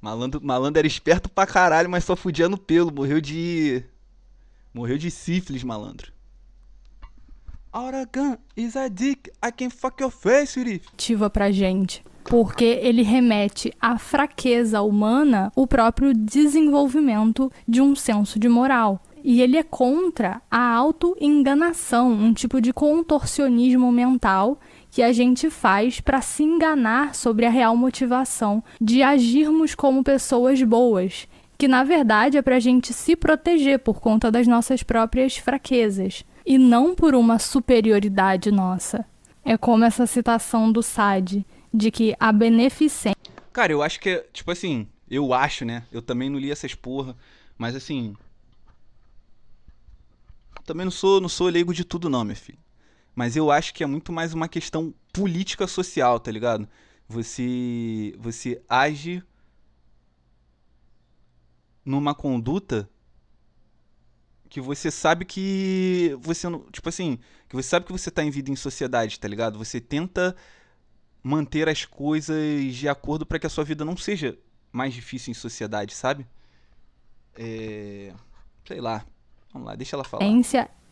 Malandro era esperto pra caralho, mas só fudia no pelo. Morreu de. Morreu de sífilis, malandro. Aragan is a dick. I can fuck your face, Siri. Ativa pra gente. Porque ele remete à fraqueza humana o próprio desenvolvimento de um senso de moral. E ele é contra a autoenganação, um tipo de contorcionismo mental que a gente faz para se enganar sobre a real motivação de agirmos como pessoas boas, que na verdade é para a gente se proteger por conta das nossas próprias fraquezas, e não por uma superioridade nossa. É como essa citação do Sade, de que a beneficência... Cara, eu acho que, tipo assim, eu acho, né? Eu também não li essas porra, mas assim... Também não sou leigo de tudo não, meu filho. Mas eu acho que é muito mais uma questão política social, tá ligado? Você age numa conduta que você sabe que você não, tipo assim, que você sabe que você tá em vida em sociedade, tá ligado? Você tenta manter as coisas de acordo para que a sua vida não seja mais difícil em sociedade, sabe? Sei lá. Vamos lá, deixa ela falar.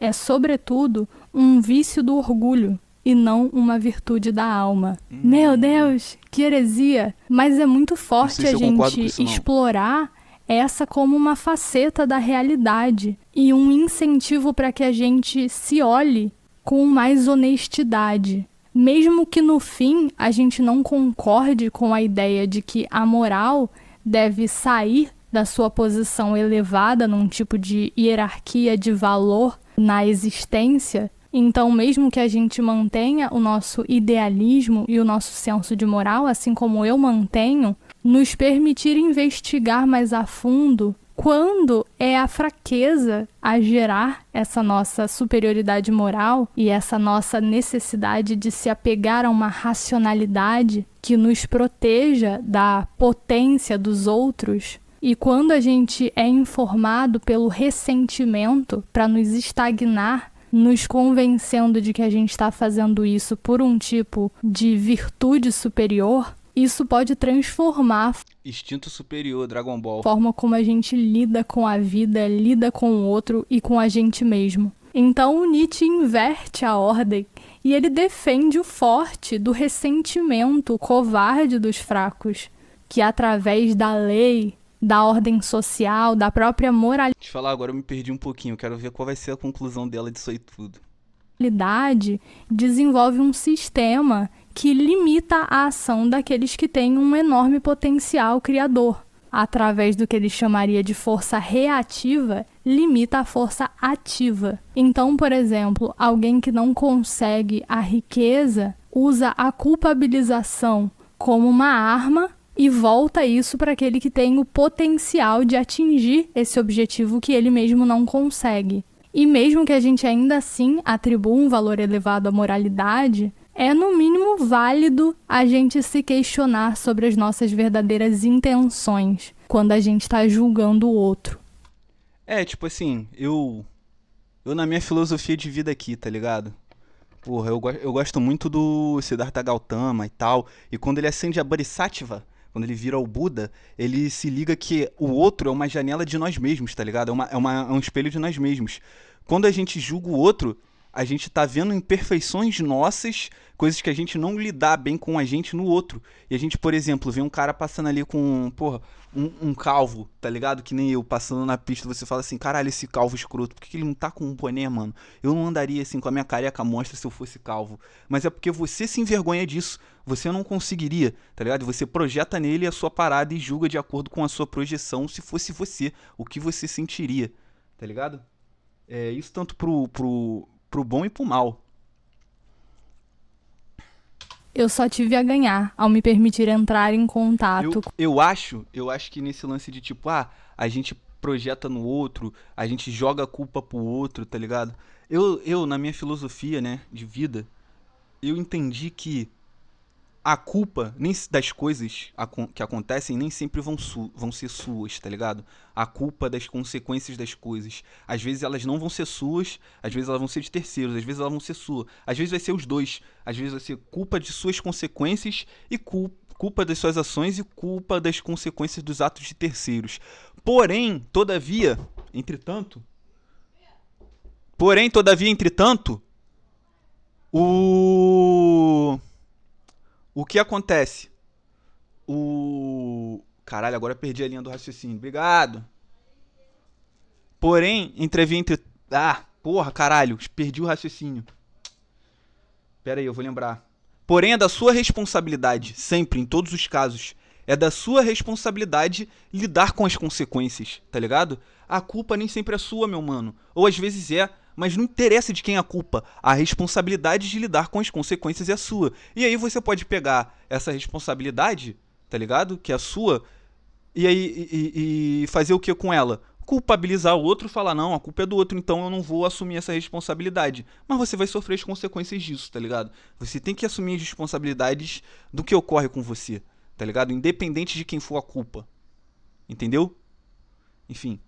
é, sobretudo, um vício do orgulho e não uma virtude da alma. Meu Deus, que heresia! Mas é muito forte sei se a eu concordo com gente isso, não. explorar essa como uma faceta da realidade e um incentivo para que a gente se olhe com mais honestidade. Mesmo que no fim a gente não concorde com a ideia de que a moral deve sair da sua posição elevada num tipo de hierarquia de valor na existência, então mesmo que a gente mantenha o nosso idealismo e o nosso senso de moral, assim como eu mantenho, nos permitir investigar mais a fundo quando é a fraqueza a gerar essa nossa superioridade moral e essa nossa necessidade de se apegar a uma racionalidade que nos proteja da potência dos outros. E quando a gente é informado pelo ressentimento para nos estagnar, nos convencendo de que a gente está fazendo isso por um tipo de virtude superior, isso pode transformar Instinto superior, Dragon Ball. a forma como a gente lida com a vida, lida com o outro e com a gente mesmo. Então o Nietzsche inverte a ordem e ele defende o forte do ressentimento, o covarde dos fracos, que através da lei, da ordem social, da própria moralidade, Deixa eu falar agora, eu me perdi um pouquinho. Eu quero ver qual vai ser a conclusão dela disso aí tudo. desenvolve um sistema que limita a ação daqueles que têm um enorme potencial criador. Através do que ele chamaria de força reativa, limita a força ativa. Então, por exemplo, alguém que não consegue a riqueza usa a culpabilização como uma arma e volta isso para aquele que tem o potencial de atingir esse objetivo que ele mesmo não consegue. E mesmo que a gente ainda assim atribua um valor elevado à moralidade, é no mínimo válido a gente se questionar sobre as nossas verdadeiras intenções quando a gente está julgando o outro. Tipo assim, eu na minha filosofia de vida aqui, tá ligado? Porra, eu gosto muito do Siddhartha Gautama e tal. E quando ele acende a Bodhisattva, quando ele vira o Buda, ele se liga que o outro é uma janela de nós mesmos, tá ligado? É um espelho de nós mesmos. Quando a gente julga o outro, a gente tá vendo imperfeições nossas, coisas que a gente não lidar bem com a gente no outro. E a gente, por exemplo, vê um cara passando ali com, porra, um calvo, tá ligado? Que nem eu, passando na pista, você fala assim, caralho, esse calvo escroto, por que ele não tá com um boné, mano? Eu não andaria assim com a minha careca monstra se eu fosse calvo. Mas é porque você se envergonha disso, você não conseguiria, tá ligado? Você projeta nele a sua parada e julga de acordo com a sua projeção, se fosse você, o que você sentiria, tá ligado? Isso tanto pro bom e pro mal. Eu só tive a ganhar ao me permitir entrar em contato. Eu acho que nesse lance de tipo, a gente projeta no outro, a gente joga a culpa pro outro, tá ligado? Na minha filosofia, né, de vida, eu entendi que a culpa das coisas que acontecem nem sempre vão ser suas, tá ligado? A culpa das consequências das coisas. Às vezes elas não vão ser suas, às vezes elas vão ser de terceiros, às vezes elas vão ser sua. Às vezes vai ser os dois. Às vezes vai ser culpa de suas consequências e culpa das suas ações e culpa das consequências dos atos de terceiros. Porém, todavia, entretanto, o que acontece? Caralho, agora eu perdi a linha do raciocínio. Obrigado. Porém, porra, caralho, perdi o raciocínio. Pera aí, eu vou lembrar. Porém, é da sua responsabilidade, sempre, em todos os casos. É da sua responsabilidade lidar com as consequências, tá ligado? A culpa nem sempre é sua, meu mano. Ou às vezes é, mas não interessa de quem é a culpa. A responsabilidade de lidar com as consequências é sua. E aí você pode pegar essa responsabilidade, tá ligado? Que é a sua, e aí e fazer o que com ela? Culpabilizar o outro, falar, não, a culpa é do outro, então eu não vou assumir essa responsabilidade. Mas você vai sofrer as consequências disso, tá ligado? Você tem que assumir as responsabilidades do que ocorre com você, tá ligado? Independente de quem for a culpa. Entendeu? Enfim.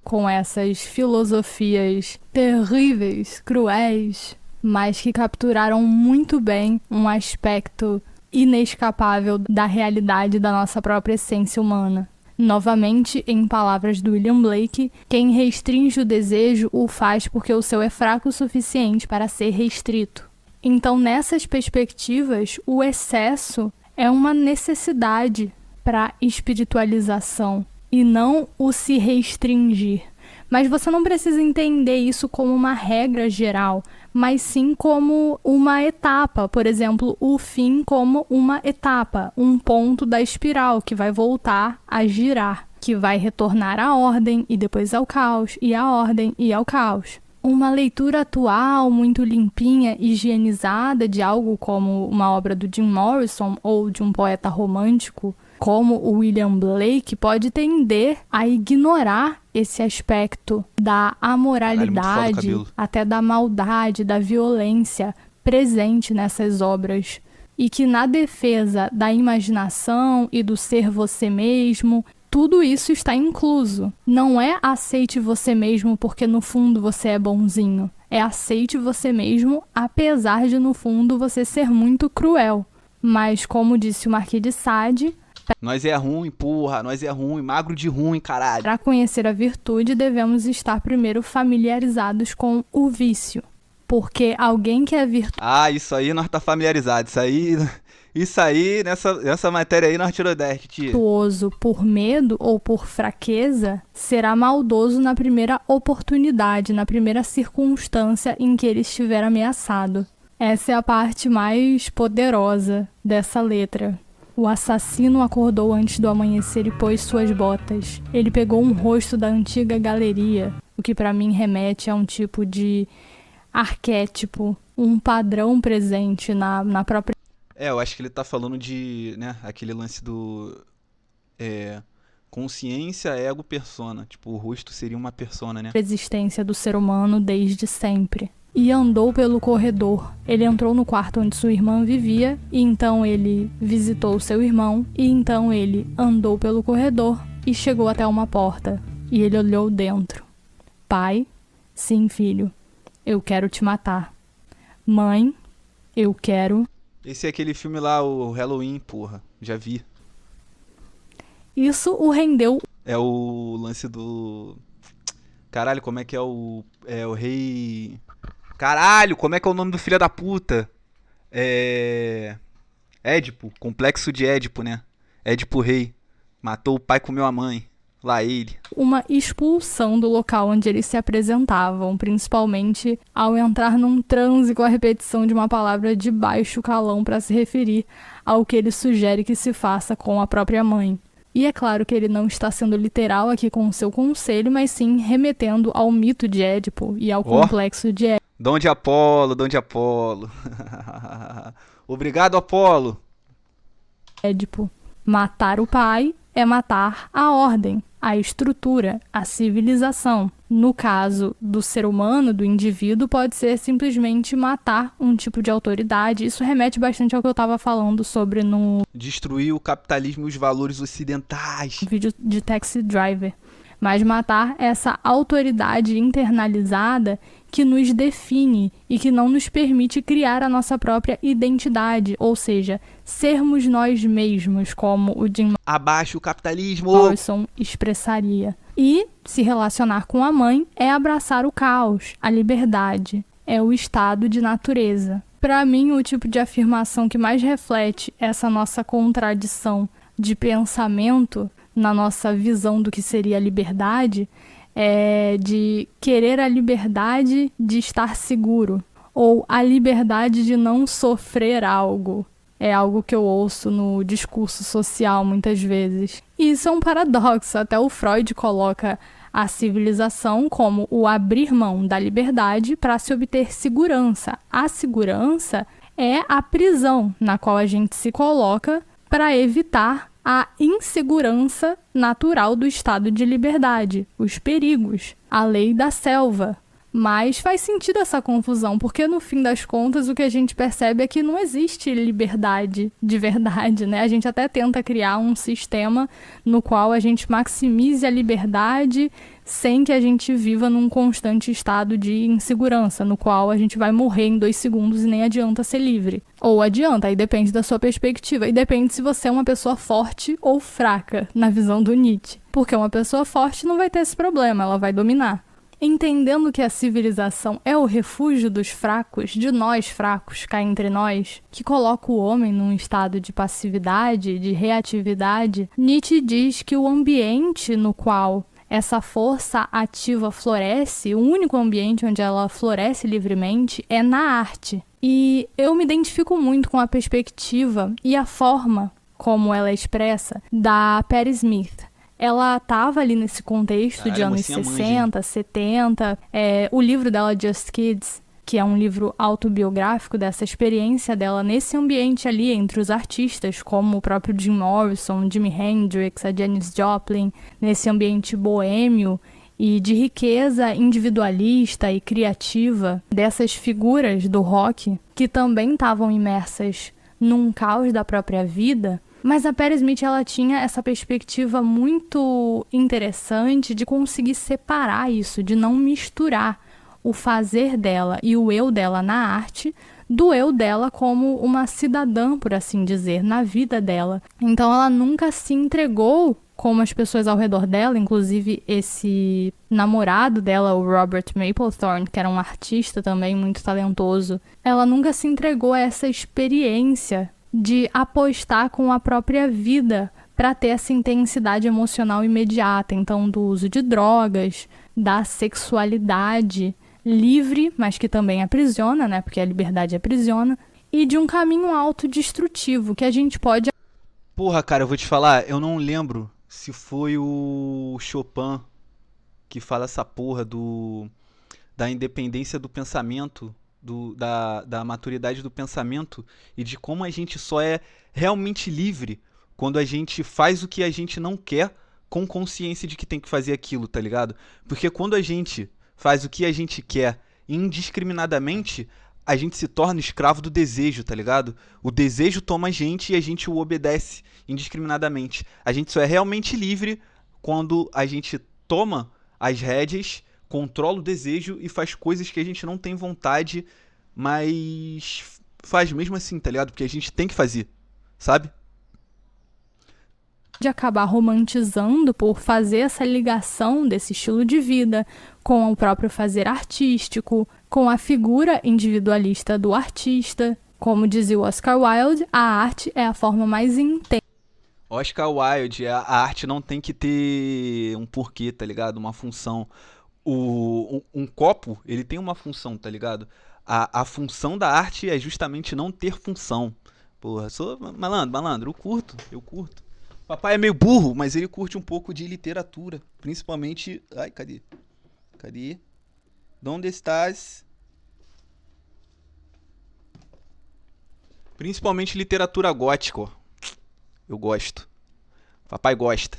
Com essas filosofias terríveis, cruéis, mas que capturaram muito bem um aspecto inescapável da realidade da nossa própria essência humana. Novamente, em palavras do William Blake, quem restringe o desejo o faz porque o seu é fraco o suficiente para ser restrito. Então, nessas perspectivas, o excesso é uma necessidade para a espiritualização e não o se restringir. Mas você não precisa entender isso como uma regra geral, mas sim como uma etapa. Por exemplo, o fim como uma etapa, um ponto da espiral que vai voltar a girar, que vai retornar à ordem e depois ao caos, e à ordem e ao caos. Uma leitura atual, muito limpinha, higienizada de algo como uma obra do Jim Morrison ou de um poeta romântico, como o William Blake, pode tender a ignorar esse aspecto da amoralidade, até da maldade, da violência presente nessas obras. E que na defesa da imaginação e do ser você mesmo, tudo isso está incluso. Não é aceite você mesmo porque no fundo você é bonzinho. É aceite você mesmo apesar de no fundo você ser muito cruel. Mas como disse o Marquês de Sade, nós é ruim, porra, nós é ruim, magro de ruim, caralho. para conhecer a virtude, devemos estar primeiro familiarizados com o vício. Porque alguém que é virtuoso... isso aí nós tá familiarizado. Isso aí, nessa matéria aí nós tirou 10, tia. Virtuoso por medo ou por fraqueza, será maldoso na primeira oportunidade, na primeira circunstância em que ele estiver ameaçado. Essa é a parte mais poderosa dessa letra. O assassino acordou antes do amanhecer e pôs suas botas. Ele pegou um rosto da antiga galeria, o que para mim remete a um tipo de arquétipo, um padrão presente na própria... Eu acho que ele tá falando de, né, aquele lance do consciência, ego, persona. Tipo, o rosto seria uma persona, né? Existência do ser humano desde sempre. E andou pelo corredor. Ele entrou no quarto onde sua irmã vivia, e então ele visitou seu irmão, e então ele andou pelo corredor e chegou até uma porta. E ele olhou dentro. Pai, sim, filho, eu quero te matar. Mãe, eu quero... Esse é aquele filme lá, o Halloween, porra. Já vi. Isso o rendeu... É o lance do... Caralho, como é que é o rei... Caralho, como é que é o nome do filho da puta? Édipo, complexo de Édipo, né? Édipo rei. Matou o pai, comeu a mãe. Lá ele. Uma expulsão do local onde eles se apresentavam, principalmente ao entrar num transe com a repetição de uma palavra de baixo calão para se referir ao que ele sugere que se faça com a própria mãe. E é claro que ele não está sendo literal aqui com o seu conselho, mas sim remetendo ao mito de Édipo e ao complexo de Édipo. Dom de Apolo. Obrigado, Apolo. Édipo. Matar o pai é matar a ordem, a estrutura, a civilização. No caso do ser humano, do indivíduo, pode ser simplesmente matar um tipo de autoridade. Isso remete bastante ao que eu estava falando sobre no Destruir o capitalismo e os valores ocidentais. vídeo de Taxi Driver. Mas matar essa autoridade internalizada que nos define e que não nos permite criar a nossa própria identidade, ou seja, sermos nós mesmos, como o Jim Abaixo o capitalismo! Morrison expressaria. E se relacionar com a mãe é abraçar o caos, a liberdade, é o estado de natureza. Para mim, o tipo de afirmação que mais reflete essa nossa contradição de pensamento na nossa visão do que seria a liberdade é de querer a liberdade de estar seguro ou a liberdade de não sofrer algo. É algo que eu ouço no discurso social muitas vezes. E isso é um paradoxo. Até o Freud coloca a civilização como o abrir mão da liberdade para se obter segurança. A segurança é a prisão na qual a gente se coloca para evitar a insegurança natural do estado de liberdade, os perigos, a lei da selva. Mas faz sentido essa confusão, porque no fim das contas o que a gente percebe é que não existe liberdade de verdade, né? A gente até tenta criar um sistema no qual a gente maximize a liberdade sem que a gente viva num constante estado de insegurança, no qual a gente vai morrer em 2 segundos e nem adianta ser livre. Ou adianta, aí depende da sua perspectiva. E depende se você é uma pessoa forte ou fraca, na visão do Nietzsche. Porque uma pessoa forte não vai ter esse problema, ela vai dominar. Entendendo que a civilização é o refúgio dos fracos, de nós fracos, cá entre nós, que coloca o homem num estado de passividade, de reatividade, Nietzsche diz que o ambiente no qual essa força ativa floresce, o único ambiente onde ela floresce livremente é na arte. E eu me identifico muito com a perspectiva e a forma como ela é expressa da Patti Smith. Ela estava ali nesse contexto de anos 60, 70. O livro dela, Just Kids, que é um livro autobiográfico dessa experiência dela nesse ambiente ali entre os artistas, como o próprio Jim Morrison, Jimi Hendrix, a Janis Joplin, nesse ambiente boêmio e de riqueza individualista e criativa dessas figuras do rock que também estavam imersas num caos da própria vida. Mas a Patti Smith, ela tinha essa perspectiva muito interessante de conseguir separar isso, de não misturar o fazer dela e o eu dela na arte do eu dela como uma cidadã, por assim dizer, na vida dela. Então ela nunca se entregou como as pessoas ao redor dela, inclusive esse namorado dela, o Robert Mapplethorpe, que era um artista também muito talentoso. Ela nunca se entregou a essa experiência de apostar com a própria vida para ter essa intensidade emocional imediata. Então, do uso de drogas, da sexualidade livre, mas que também aprisiona, né? Porque a liberdade aprisiona. E de um caminho autodestrutivo, que a gente pode... Porra, cara, eu vou te falar, eu não lembro se foi o Chopin que fala essa porra da independência do pensamento, da maturidade do pensamento e de como a gente só é realmente livre quando a gente faz o que a gente não quer com consciência de que tem que fazer aquilo, tá ligado? Porque quando a gente faz o que a gente quer indiscriminadamente, a gente se torna escravo do desejo, tá ligado? O desejo toma a gente e a gente o obedece indiscriminadamente. A gente só é realmente livre quando a gente toma as rédeas, controla o desejo e faz coisas que a gente não tem vontade, mas faz mesmo assim, tá ligado? Porque a gente tem que fazer, sabe? De acabar romantizando por fazer essa ligação desse estilo de vida com o próprio fazer artístico, com a figura individualista do artista. Como dizia o Oscar Wilde, a arte é a forma mais intensa. Oscar Wilde, a arte não tem que ter um porquê, tá ligado? Uma função. Um copo, ele tem uma função, tá ligado? A função da arte é justamente não ter função. Porra, sou malandro, eu curto. Papai é meio burro, mas ele curte um pouco de literatura. Principalmente... Ai, cadê? Donde estás? Principalmente literatura gótica, ó. Eu gosto. Papai gosta.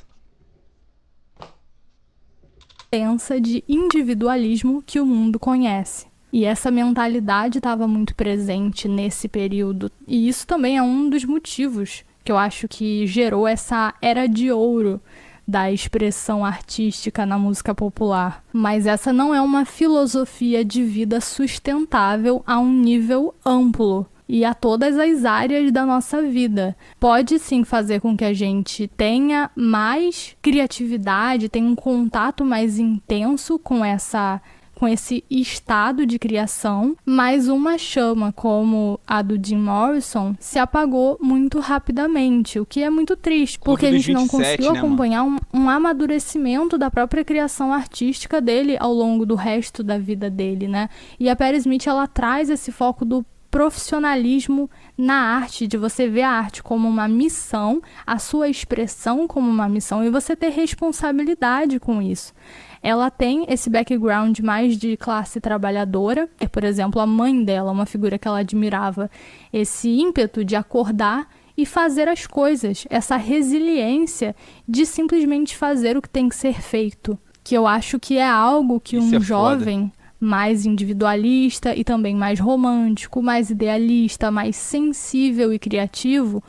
intensa de individualismo que o mundo conhece. E essa mentalidade estava muito presente nesse período. E isso também é um dos motivos que eu acho que gerou essa era de ouro da expressão artística na música popular. Mas essa não é uma filosofia de vida sustentável a um nível amplo e a todas as áreas da nossa vida. Pode sim fazer com que a gente tenha mais criatividade, tenha um contato mais intenso com esse estado de criação, mas uma chama como a do Jim Morrison se apagou muito rapidamente, o que é muito triste, porque a gente não conseguiu acompanhar um amadurecimento da própria criação artística dele ao longo do resto da vida dele, né? E a Patti Smith, ela traz esse foco do profissionalismo na arte, de você ver a arte como uma missão, a sua expressão como uma missão, e você ter responsabilidade com isso. Ela tem esse background mais de classe trabalhadora, por exemplo, a mãe dela, uma figura que ela admirava, esse ímpeto de acordar e fazer as coisas, essa resiliência de simplesmente fazer o que tem que ser feito, que eu acho que é algo que um jovem mais individualista e também mais romântico, mais idealista, mais sensível e criativo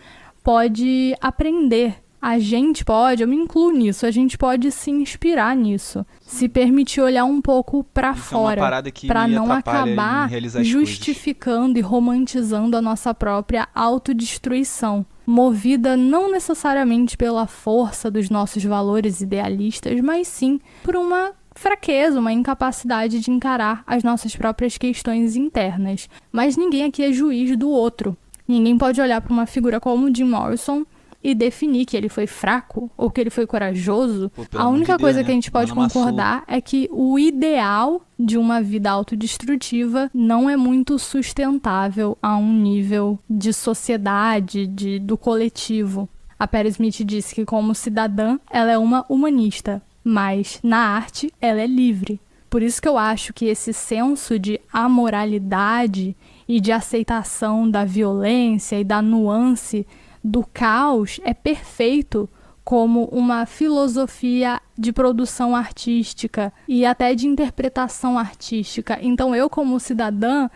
pode aprender. A gente pode, eu me incluo nisso, a gente pode se inspirar nisso, se permitir olhar um pouco para fora, para não acabar justificando e romantizando a nossa própria autodestruição, movida não necessariamente pela força dos nossos valores idealistas, mas sim por uma fraqueza, uma incapacidade de encarar as nossas próprias questões internas. Mas ninguém aqui é juiz do outro. Ninguém pode olhar para uma figura como Jim Morrison e definir que ele foi fraco ou que ele foi corajoso. A única coisa que a gente pode concordar é que o ideal de uma vida autodestrutiva não é muito sustentável a um nível de sociedade, do coletivo. A Patti Smith disse que, como cidadã, ela é uma humanista, mas na arte ela é livre. Por isso que eu acho que esse senso de amoralidade e de aceitação da violência e da nuance do caos é perfeito como uma filosofia de produção artística e até de interpretação artística. Então eu, como cidadã,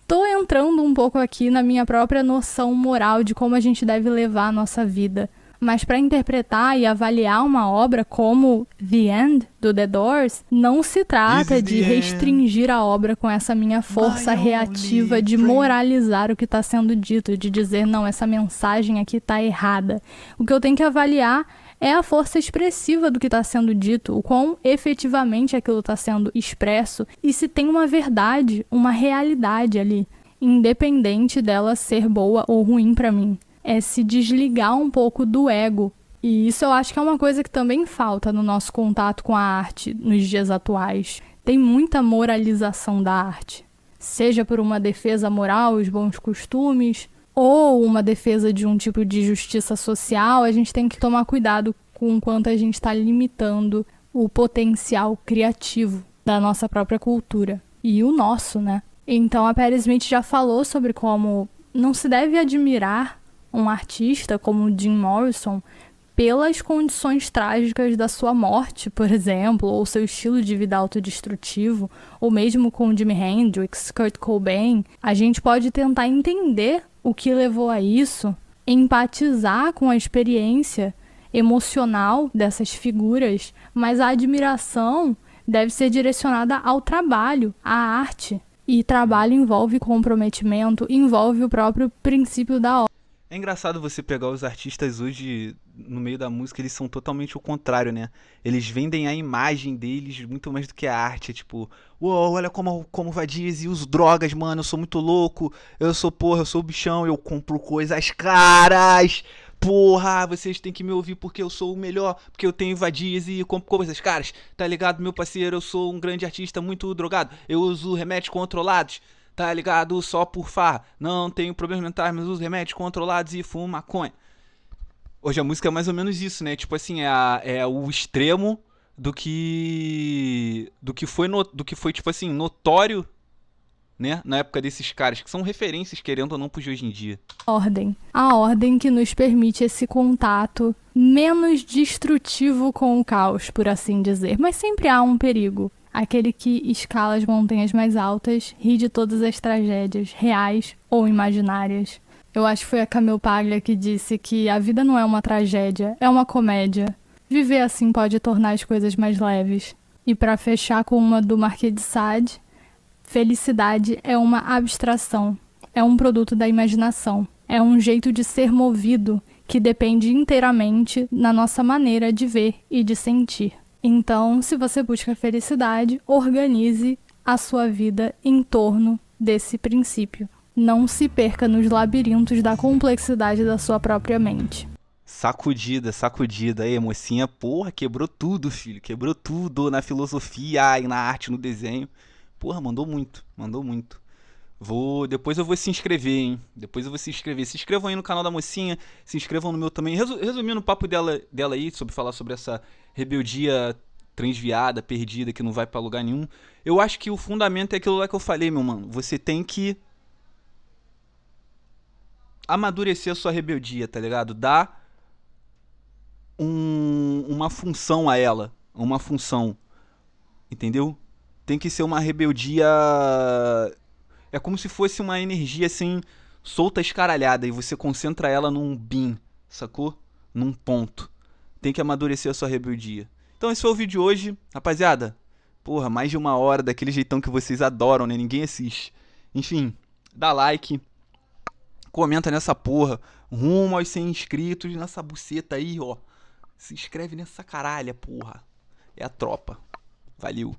tô entrando um pouco aqui na minha própria noção moral de como a gente deve levar a nossa vida. Mas para interpretar e avaliar uma obra como The End, do The Doors, não se trata de restringir a obra com essa minha força reativa de moralizar o que está sendo dito, de dizer, não, essa mensagem aqui está errada. O que eu tenho que avaliar é a força expressiva do que está sendo dito, o quão efetivamente aquilo está sendo expresso e se tem uma verdade, uma realidade ali, independente dela ser boa ou ruim para mim. É se desligar um pouco do ego. E isso eu acho que é uma coisa que também falta no nosso contato com a arte nos dias atuais. Tem muita moralização da arte. Seja por uma defesa moral, os bons costumes, ou uma defesa de um tipo de justiça social, a gente tem que tomar cuidado com o quanto a gente está limitando o potencial criativo da nossa própria cultura. E o nosso, né? Então a Patti Smith já falou sobre como não se deve admirar um artista como Jim Morrison pelas condições trágicas da sua morte, por exemplo, ou seu estilo de vida autodestrutivo, ou mesmo com Jimi Hendrix, Kurt Cobain. A gente pode tentar entender o que levou a isso, empatizar com a experiência emocional dessas figuras, mas a admiração deve ser direcionada ao trabalho, à arte. E trabalho envolve comprometimento, envolve o próprio princípio da obra. É engraçado você pegar os artistas hoje, no meio da música, eles são totalmente o contrário, né? Eles vendem a imagem deles muito mais do que a arte. Tipo, uou, olha como vai dizer, uso drogas, mano, eu sou muito louco, eu sou o bichão, eu compro coisas caras. Porra, vocês têm que me ouvir porque eu sou o melhor, porque eu tenho vadias e compro coisas caras, tá ligado, meu parceiro? Eu sou um grande artista muito drogado, eu uso remédios controlados. Tá ligado? Só por farra. Não tenho problemas mentais, mas uso remédios controlados e fumo maconha. Hoje a música é mais ou menos isso, né? Tipo assim, é o extremo do que foi tipo assim, notório né? Na época desses caras, que são referências, querendo ou não, pros de hoje em dia. Ordem. A ordem que nos permite esse contato menos destrutivo com o caos, por assim dizer. Mas sempre há um perigo. Aquele que escala as montanhas mais altas, ri de todas as tragédias, reais ou imaginárias. Eu acho que foi a Camille Paglia que disse que a vida não é uma tragédia, é uma comédia. Viver assim pode tornar as coisas mais leves. E para fechar com uma do Marquês de Sade, felicidade é uma abstração, é um produto da imaginação, é um jeito de ser movido que depende inteiramente na nossa maneira de ver e de sentir. Então, se você busca felicidade, organize a sua vida em torno desse princípio. Não se perca nos labirintos da complexidade da sua própria mente. Sacudida, sacudida. Aí, mocinha, porra, quebrou tudo, filho. Quebrou tudo na filosofia, e na arte, no desenho. Porra, mandou muito, mandou muito. Depois eu vou se inscrever, hein? Depois eu vou se inscrever. Se inscrevam aí no canal da mocinha, se inscrevam no meu também. Resumindo o papo dela aí, falar sobre essa rebeldia transviada, perdida, que não vai pra lugar nenhum. Eu acho que o fundamento é aquilo lá que eu falei, meu mano. Você tem que amadurecer a sua rebeldia, tá ligado? Dar uma função a ela. Uma função. Entendeu? Tem que ser uma rebeldia. É como se fosse uma energia assim, solta, escaralhada, e você concentra ela num bin, sacou? Num ponto. Tem que amadurecer a sua rebeldia. Então esse foi o vídeo de hoje. Rapaziada, porra, mais de 1 hora, daquele jeitão que vocês adoram, né? Ninguém assiste. Enfim, dá like, comenta nessa porra, rumo aos 100 inscritos, nessa buceta aí, ó. Se inscreve nessa caralha, porra. É a tropa. Valeu.